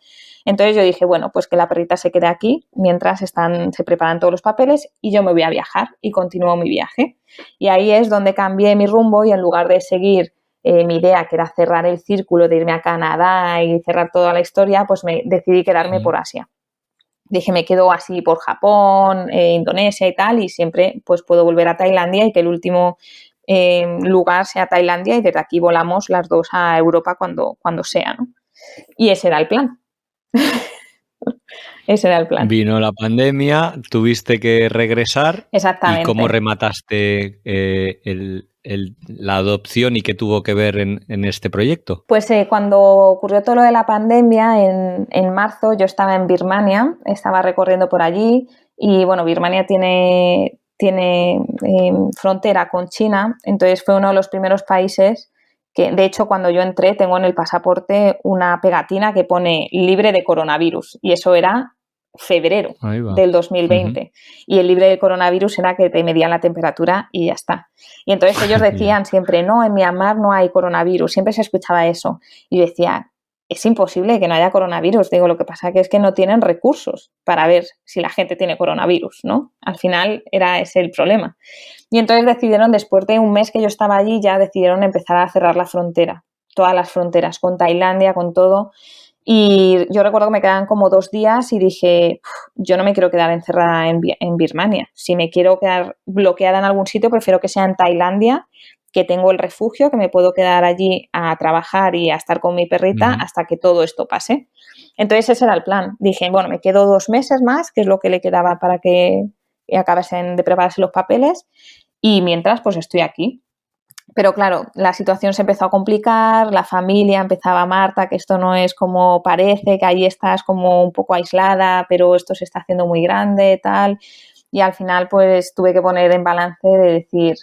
Entonces yo dije, bueno, pues que la perrita se quede aquí mientras se preparan todos los papeles y yo me voy a viajar y continúo mi viaje. Y ahí es donde cambié mi rumbo y en lugar de seguir mi idea, que era cerrar el círculo de irme a Canadá y cerrar toda la historia, pues me decidí quedarme por Asia. Dije, me quedo así por Japón, Indonesia y tal, y siempre pues puedo volver a Tailandia y que el último lugar sea Tailandia y desde aquí volamos las dos a Europa cuando sea, ¿no? Y ese era el plan. Ese era el plan. Vino la pandemia, tuviste que regresar. Exactamente. ¿Y cómo remataste la adopción y qué tuvo que ver en este proyecto? Pues cuando ocurrió todo lo de la pandemia, en marzo, yo estaba en Birmania, estaba recorriendo por allí y bueno, Birmania tiene frontera con China, entonces fue uno de los primeros países que, de hecho, cuando yo entré, tengo en el pasaporte una pegatina que pone libre de coronavirus y eso era febrero del 2020 y el libre de coronavirus era que te medían la temperatura y ya está. Y entonces ellos decían siempre, no, en Myanmar no hay coronavirus, siempre se escuchaba eso y yo decía, es imposible que no haya coronavirus. Digo, lo que pasa que es que no tienen recursos para ver si la gente tiene coronavirus, ¿no? Al final era ese el problema. Y entonces decidieron, después de un mes que yo estaba allí, ya decidieron empezar a cerrar la frontera, todas las fronteras, con Tailandia, con todo. Y yo recuerdo que me quedaban como 2 días y dije, yo no me quiero quedar encerrada en Birmania. Si me quiero quedar bloqueada en algún sitio, prefiero que sea en Tailandia, que tengo el refugio, que me puedo quedar allí a trabajar y a estar con mi perrita hasta que todo esto pase. Entonces ese era el plan. Dije, bueno, me quedo 2 meses más, que es lo que le quedaba para que acabasen de prepararse los papeles, y mientras pues estoy aquí. Pero claro, la situación se empezó a complicar, la familia empezaba, Marta, que esto no es como parece, que ahí estás como un poco aislada, pero esto se está haciendo muy grande, tal. Y al final pues tuve que poner en balance de decir,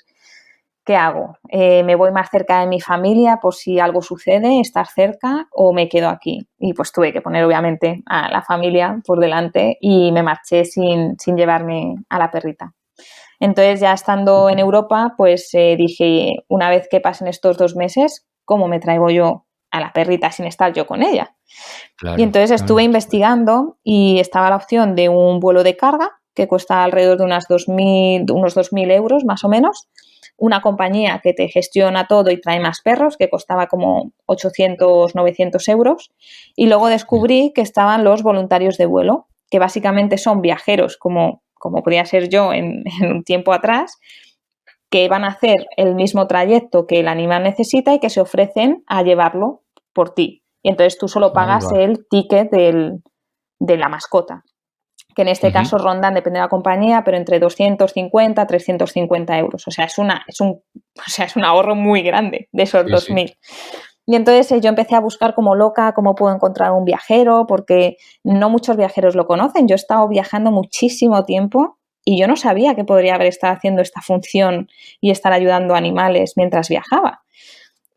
¿qué hago? ¿Me voy más cerca de mi familia por si algo sucede, estar cerca, o me quedo aquí? Y pues tuve que poner obviamente a la familia por delante y me marché sin llevarme a la perrita. Entonces, ya estando en Europa, pues dije, una vez que pasen estos 2 meses, ¿cómo me traigo yo a la perrita sin estar yo con ella? Y Claro, entonces estuve claro. investigando y estaba la opción de un vuelo de carga que cuesta alrededor de unos 2.000 euros más o menos, una compañía que te gestiona todo y trae más perros, que costaba como 800, 900 euros, y luego descubrí que estaban los voluntarios de vuelo, que básicamente son viajeros como podía ser yo en un tiempo atrás, que van a hacer el mismo trayecto que el animal necesita y que se ofrecen a llevarlo por ti. Y entonces tú solo Ahí pagas va. el ticket de la mascota, que en este caso rondan, depende de la compañía, pero entre 250 a 350 euros. O sea, es un ahorro muy grande de esos Sí, sí. 2.000. Y entonces yo empecé a buscar como loca cómo puedo encontrar un viajero, porque no muchos viajeros lo conocen. Yo he estado viajando muchísimo tiempo y yo no sabía que podría haber estado haciendo esta función y estar ayudando a animales mientras viajaba.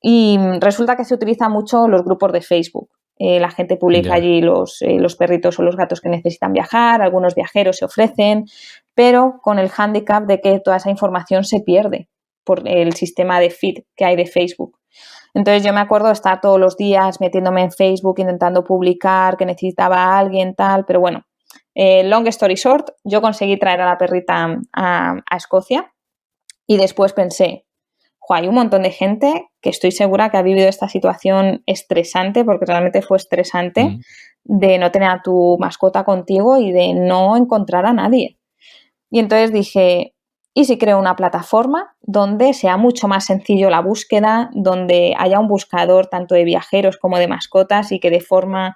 Y resulta que se utilizan mucho los grupos de Facebook. La gente publica Ya. allí los perritos o los gatos que necesitan viajar, algunos viajeros se ofrecen, pero con el hándicap de que toda esa información se pierde por el sistema de feed que hay de Facebook. Entonces yo me acuerdo de estar todos los días metiéndome en Facebook, intentando publicar que necesitaba a alguien, tal, pero bueno, long story short, yo conseguí traer a la perrita a Escocia y después pensé, hay un montón de gente que estoy segura que ha vivido esta situación estresante, porque realmente fue estresante, Mm. de no tener a tu mascota contigo y de no encontrar a nadie. Y entonces dije, ¿y si creo una plataforma donde sea mucho más sencillo la búsqueda, donde haya un buscador tanto de viajeros como de mascotas y que de forma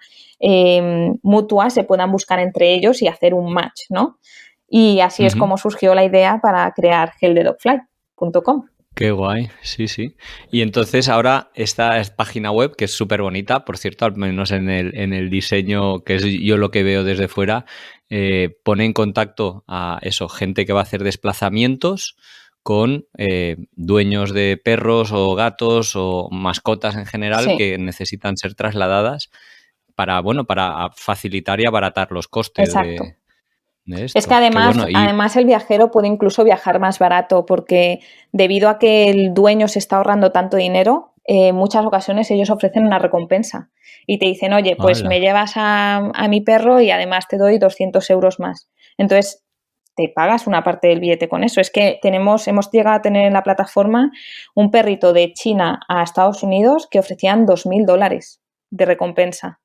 mutua se puedan buscar entre ellos y hacer un match, ¿no? Y así es como surgió la idea para crear geldedogfly.com. Qué guay, sí, sí. Y entonces ahora esta página web, que es súper bonita, por cierto, al menos en el diseño, que es yo lo que veo desde fuera, pone en contacto a eso, gente que va a hacer desplazamientos con dueños de perros o gatos o mascotas en general Sí, que necesitan ser trasladadas para, bueno, para facilitar y abaratar los costes exacto. de Es que esto. Qué además, bueno. Y además el viajero puede incluso viajar más barato porque debido a que el dueño se está ahorrando tanto dinero, en muchas ocasiones ellos ofrecen una recompensa y te dicen, oye, pues hala, me llevas a mi perro y además te doy 200 euros más. Entonces, te pagas una parte del billete con eso. Es que hemos llegado a tener en la plataforma un perrito de China a Estados Unidos que ofrecían $2.000 de recompensa.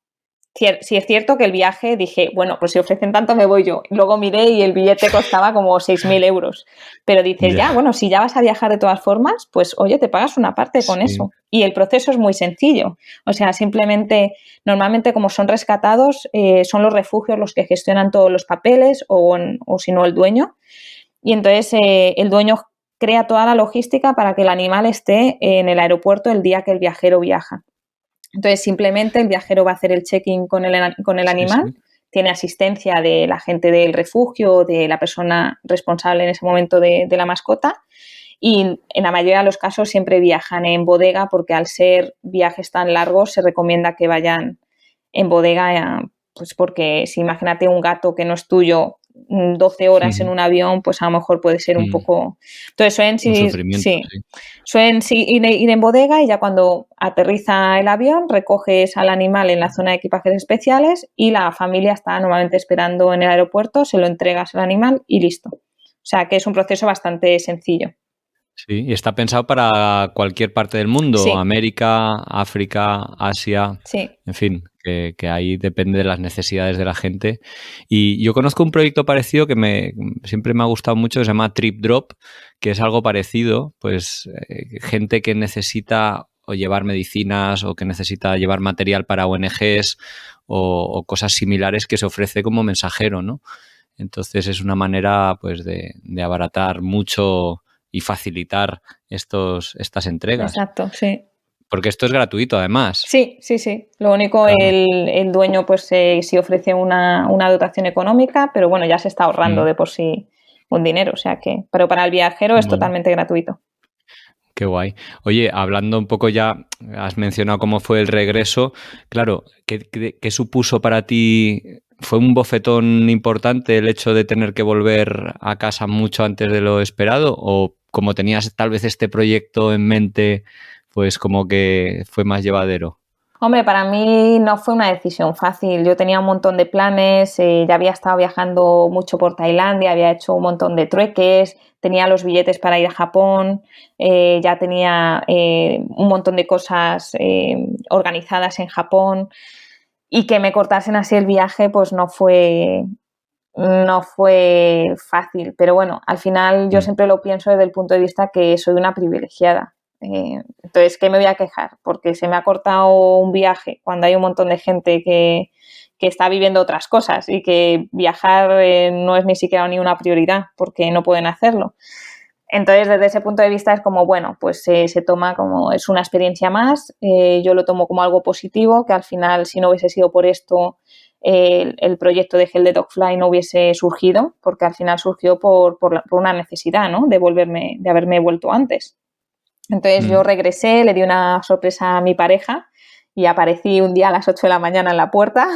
Sí, es cierto que el viaje dije, bueno, pues si ofrecen tanto me voy yo. Luego miré y el billete costaba como 6.000 euros. Pero dices, ya, ya, bueno, si ya vas a viajar de todas formas, pues oye, te pagas una parte con sí. eso. Y el proceso es muy sencillo. O sea, simplemente, normalmente como son rescatados, son los refugios los que gestionan todos los papeles o si no el dueño. Y entonces el dueño crea toda la logística para que el animal esté en el aeropuerto el día que el viajero viaja. Entonces, simplemente el viajero va a hacer el check-in con el Sí, animal, sí. tiene asistencia de la gente del refugio o de la persona responsable en ese momento de la mascota y en la mayoría de los casos siempre viajan en bodega porque al ser viajes tan largos se recomienda que vayan en bodega, pues porque si imagínate un gato que no es tuyo 12 horas en un avión, pues a lo mejor puede ser un poco... Entonces un sufrimiento, sí. Suelen ir en bodega y ya cuando aterriza el avión recoges al animal en la zona de equipajes especiales y la familia está normalmente esperando en el aeropuerto, se lo entregas al animal y listo. O sea que es un proceso bastante sencillo. Sí, y está pensado para cualquier parte del mundo, Sí. América, África, Asia, sí. En fin, que ahí depende de las necesidades de la gente. Y yo conozco un proyecto parecido que siempre me ha gustado mucho, que se llama Trip Drop, que es algo parecido, pues gente que necesita o llevar medicinas o que necesita llevar material para ONGs o cosas similares que se ofrece como mensajero, ¿no? Entonces es una manera pues de abaratar mucho y facilitar estas entregas. Exacto, sí. Porque esto es gratuito, además. Sí. Lo único, claro. el dueño pues sí ofrece una dotación económica, pero bueno, ya se está ahorrando de por sí un dinero, o sea que... Pero para el viajero es totalmente gratuito. Qué guay. Oye, hablando un poco ya, has mencionado cómo fue el regreso. Claro, ¿qué supuso para ti? ¿Fue un bofetón importante el hecho de tener que volver a casa mucho antes de lo esperado? ¿O como tenías tal vez este proyecto en mente, pues como que fue más llevadero? Hombre, para mí no fue una decisión fácil. Yo tenía un montón de planes, ya había estado viajando mucho por Tailandia, había hecho un montón de trueques, tenía los billetes para ir a Japón, ya tenía un montón de cosas organizadas en Japón y que me cortasen así el viaje pues no fue fácil. Pero bueno, al final yo siempre lo pienso desde el punto de vista que soy una privilegiada. Entonces, ¿qué me voy a quejar? Porque se me ha cortado un viaje cuando hay un montón de gente que está viviendo otras cosas y que viajar no es ni siquiera ni una prioridad porque no pueden hacerlo. Entonces, desde ese punto de vista es como, bueno, pues se toma como es una experiencia más, yo lo tomo como algo positivo, que al final, si no hubiese sido por esto, el proyecto de Gel de Dogfly no hubiese surgido, porque al final surgió por una necesidad, ¿no? De haberme vuelto antes. Entonces yo regresé, le di una sorpresa a mi pareja y aparecí un día a las 8 de la mañana en la puerta.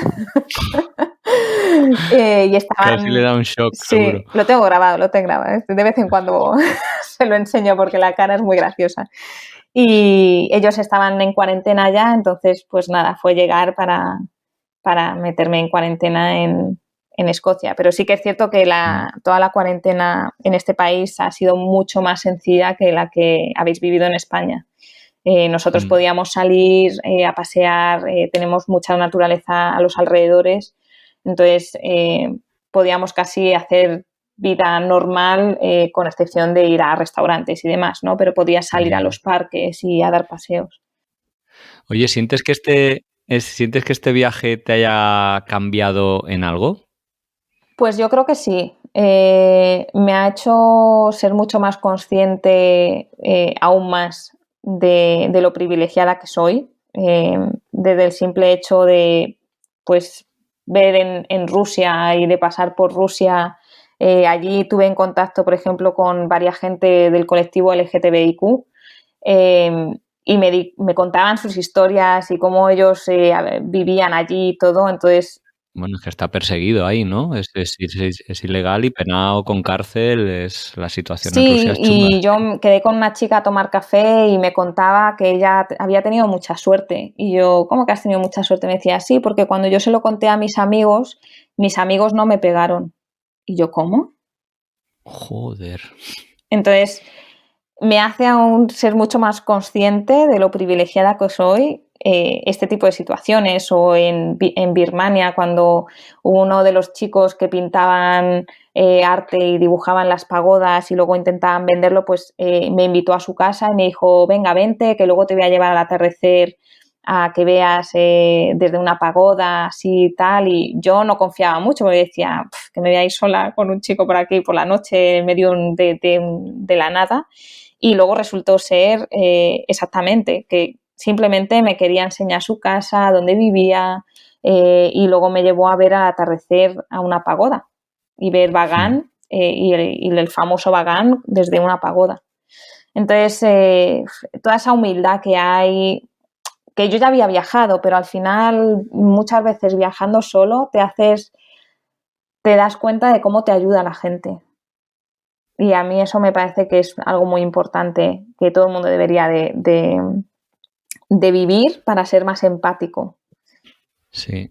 Y estaban... Casi le da un shock, sí, seguro. Lo tengo grabado. De vez en cuando se lo enseño porque la cara es muy graciosa. Y ellos estaban en cuarentena ya, entonces pues nada, fue llegar para meterme en cuarentena en Escocia. Pero sí que es cierto que toda la cuarentena en este país ha sido mucho más sencilla que la que habéis vivido en España. Nosotros podíamos salir a pasear, tenemos mucha naturaleza a los alrededores, entonces podíamos casi hacer vida normal con excepción de ir a restaurantes y demás, ¿no? Pero podías salir a los parques y a dar paseos. Oye, ¿sientes que este viaje te haya cambiado en algo? Pues yo creo que sí. Me ha hecho ser mucho más consciente aún más de lo privilegiada que soy, desde el simple hecho de pues ver en Rusia y de pasar por Rusia. Allí tuve en contacto, por ejemplo, con varias gente del colectivo LGTBIQ y me contaban sus historias y cómo ellos vivían allí y todo. Entonces, bueno, es que está perseguido ahí, ¿no? Es ilegal y penado con cárcel. La situación en Rusia es chunga. Y yo quedé con una chica a tomar café y me contaba que ella había tenido mucha suerte. Y yo, ¿cómo que has tenido mucha suerte? Me decía, sí, porque cuando yo se lo conté a mis amigos no me pegaron. Y yo, ¿cómo? Joder. Entonces, me hace aún ser mucho más consciente de lo privilegiada que soy este tipo de situaciones. O en Birmania, cuando uno de los chicos que pintaban arte y dibujaban las pagodas y luego intentaban venderlo, pues me invitó a su casa y me dijo, venga, vente, que luego te voy a llevar al atardecer a que veas desde una pagoda así y tal. Y yo no confiaba mucho porque decía que me voy a ir sola con un chico por aquí por la noche en medio de la nada. Y luego resultó ser exactamente que simplemente me quería enseñar su casa, dónde vivía, y luego me llevó a ver al atardecer a una pagoda y ver Bagan y el famoso Bagan desde una pagoda. Entonces, toda esa humildad que hay, que yo ya había viajado, pero al final muchas veces viajando solo te haces te das cuenta de cómo te ayuda la gente. Y a mí eso me parece que es algo muy importante, que todo el mundo debería de vivir para ser más empático. Sí.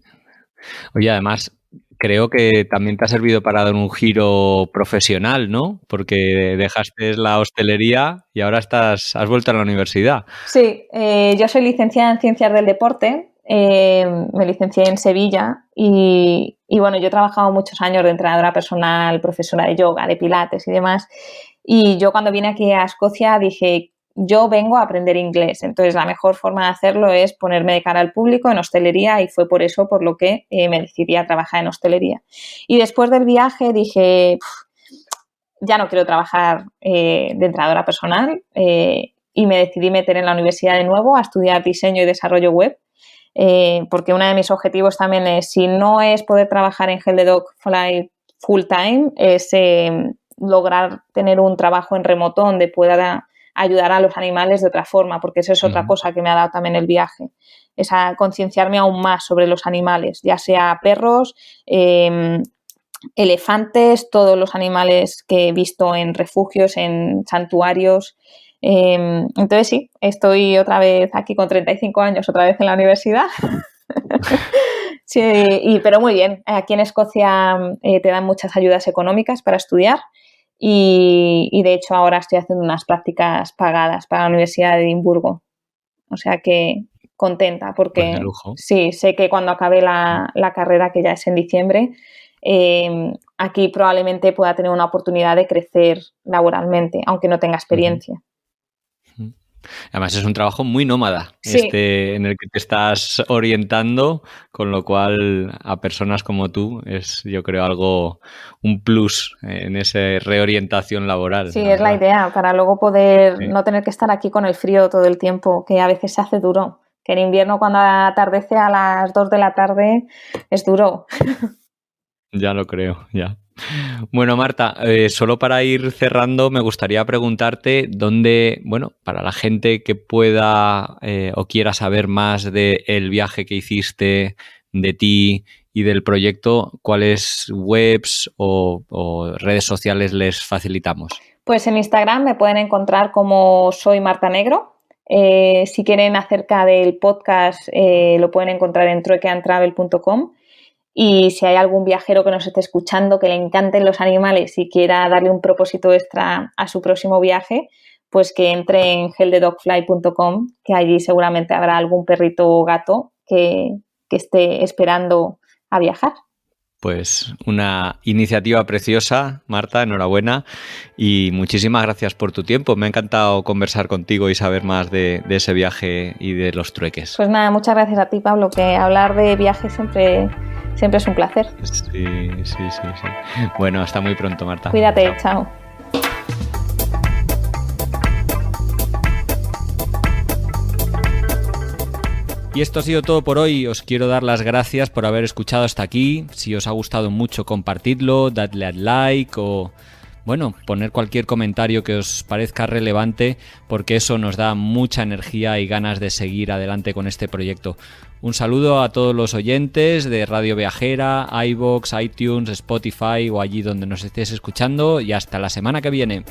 Oye, además, creo que también te ha servido para dar un giro profesional, ¿no? Porque dejaste la hostelería y ahora has vuelto a la universidad. Sí, yo soy licenciada en Ciencias del Deporte, me licencié en Sevilla y bueno, yo he trabajado muchos años de entrenadora personal, profesora de yoga, de pilates y demás. Y yo cuando vine aquí a Escocia dije, yo vengo a aprender inglés, entonces la mejor forma de hacerlo es ponerme de cara al público en hostelería y fue por eso por lo que me decidí a trabajar en hostelería. Y después del viaje dije, ya no quiero trabajar de entrenadora personal y me decidí meter en la universidad de nuevo a estudiar diseño y desarrollo web, porque uno de mis objetivos también es, si no es poder trabajar en Hell the Dog Fly full time, es lograr tener un trabajo en remoto donde pueda ayudar a los animales de otra forma, porque eso es otra cosa que me ha dado también el viaje, es a concienciarme aún más sobre los animales, ya sea perros, elefantes, todos los animales que he visto en refugios, en santuarios. Entonces sí, estoy otra vez aquí con 35 años, otra vez en la universidad. Sí, pero muy bien. Aquí en Escocia te dan muchas ayudas económicas para estudiar y de hecho ahora estoy haciendo unas prácticas pagadas para la Universidad de Edimburgo. O sea que contenta porque pues de lujo. Sí, sé que cuando acabe la carrera, que ya es en diciembre, aquí probablemente pueda tener una oportunidad de crecer laboralmente, aunque no tenga experiencia. Además es un trabajo muy nómada, Sí. en el que te estás orientando, con lo cual a personas como tú es, yo creo, un plus en esa reorientación laboral. Sí, es la idea, para luego poder no tener que estar aquí con el frío todo el tiempo, que a veces se hace duro, que en invierno cuando atardece a las 2 de la tarde es duro. Ya lo creo, ya. Bueno, Marta, solo para ir cerrando, me gustaría preguntarte dónde, bueno, para la gente que pueda o quiera saber más del viaje que hiciste, de ti y del proyecto, ¿cuáles webs o redes sociales les facilitamos? Pues en Instagram me pueden encontrar como Soy Marta Negro. Si quieren acerca del podcast, lo pueden encontrar en truequeandtravel.com. Y si hay algún viajero que nos esté escuchando que le encanten los animales y quiera darle un propósito extra a su próximo viaje, pues que entre en hellthedogfly.com, que allí seguramente habrá algún perrito o gato que esté esperando a viajar. Pues una iniciativa preciosa, Marta, enhorabuena y muchísimas gracias por tu tiempo. Me ha encantado conversar contigo y saber más de ese viaje y de los trueques. Pues nada, muchas gracias a ti, Pablo, que hablar de viajes siempre es un placer. Sí. Bueno, hasta muy pronto, Marta. Cuídate, chao. Y esto ha sido todo por hoy. Os quiero dar las gracias por haber escuchado hasta aquí. Si os ha gustado mucho, compartidlo, dadle al like o, bueno, poner cualquier comentario que os parezca relevante, porque eso nos da mucha energía y ganas de seguir adelante con este proyecto. Un saludo a todos los oyentes de Radio Viajera, iVoox, iTunes, Spotify o allí donde nos estéis escuchando y hasta la semana que viene.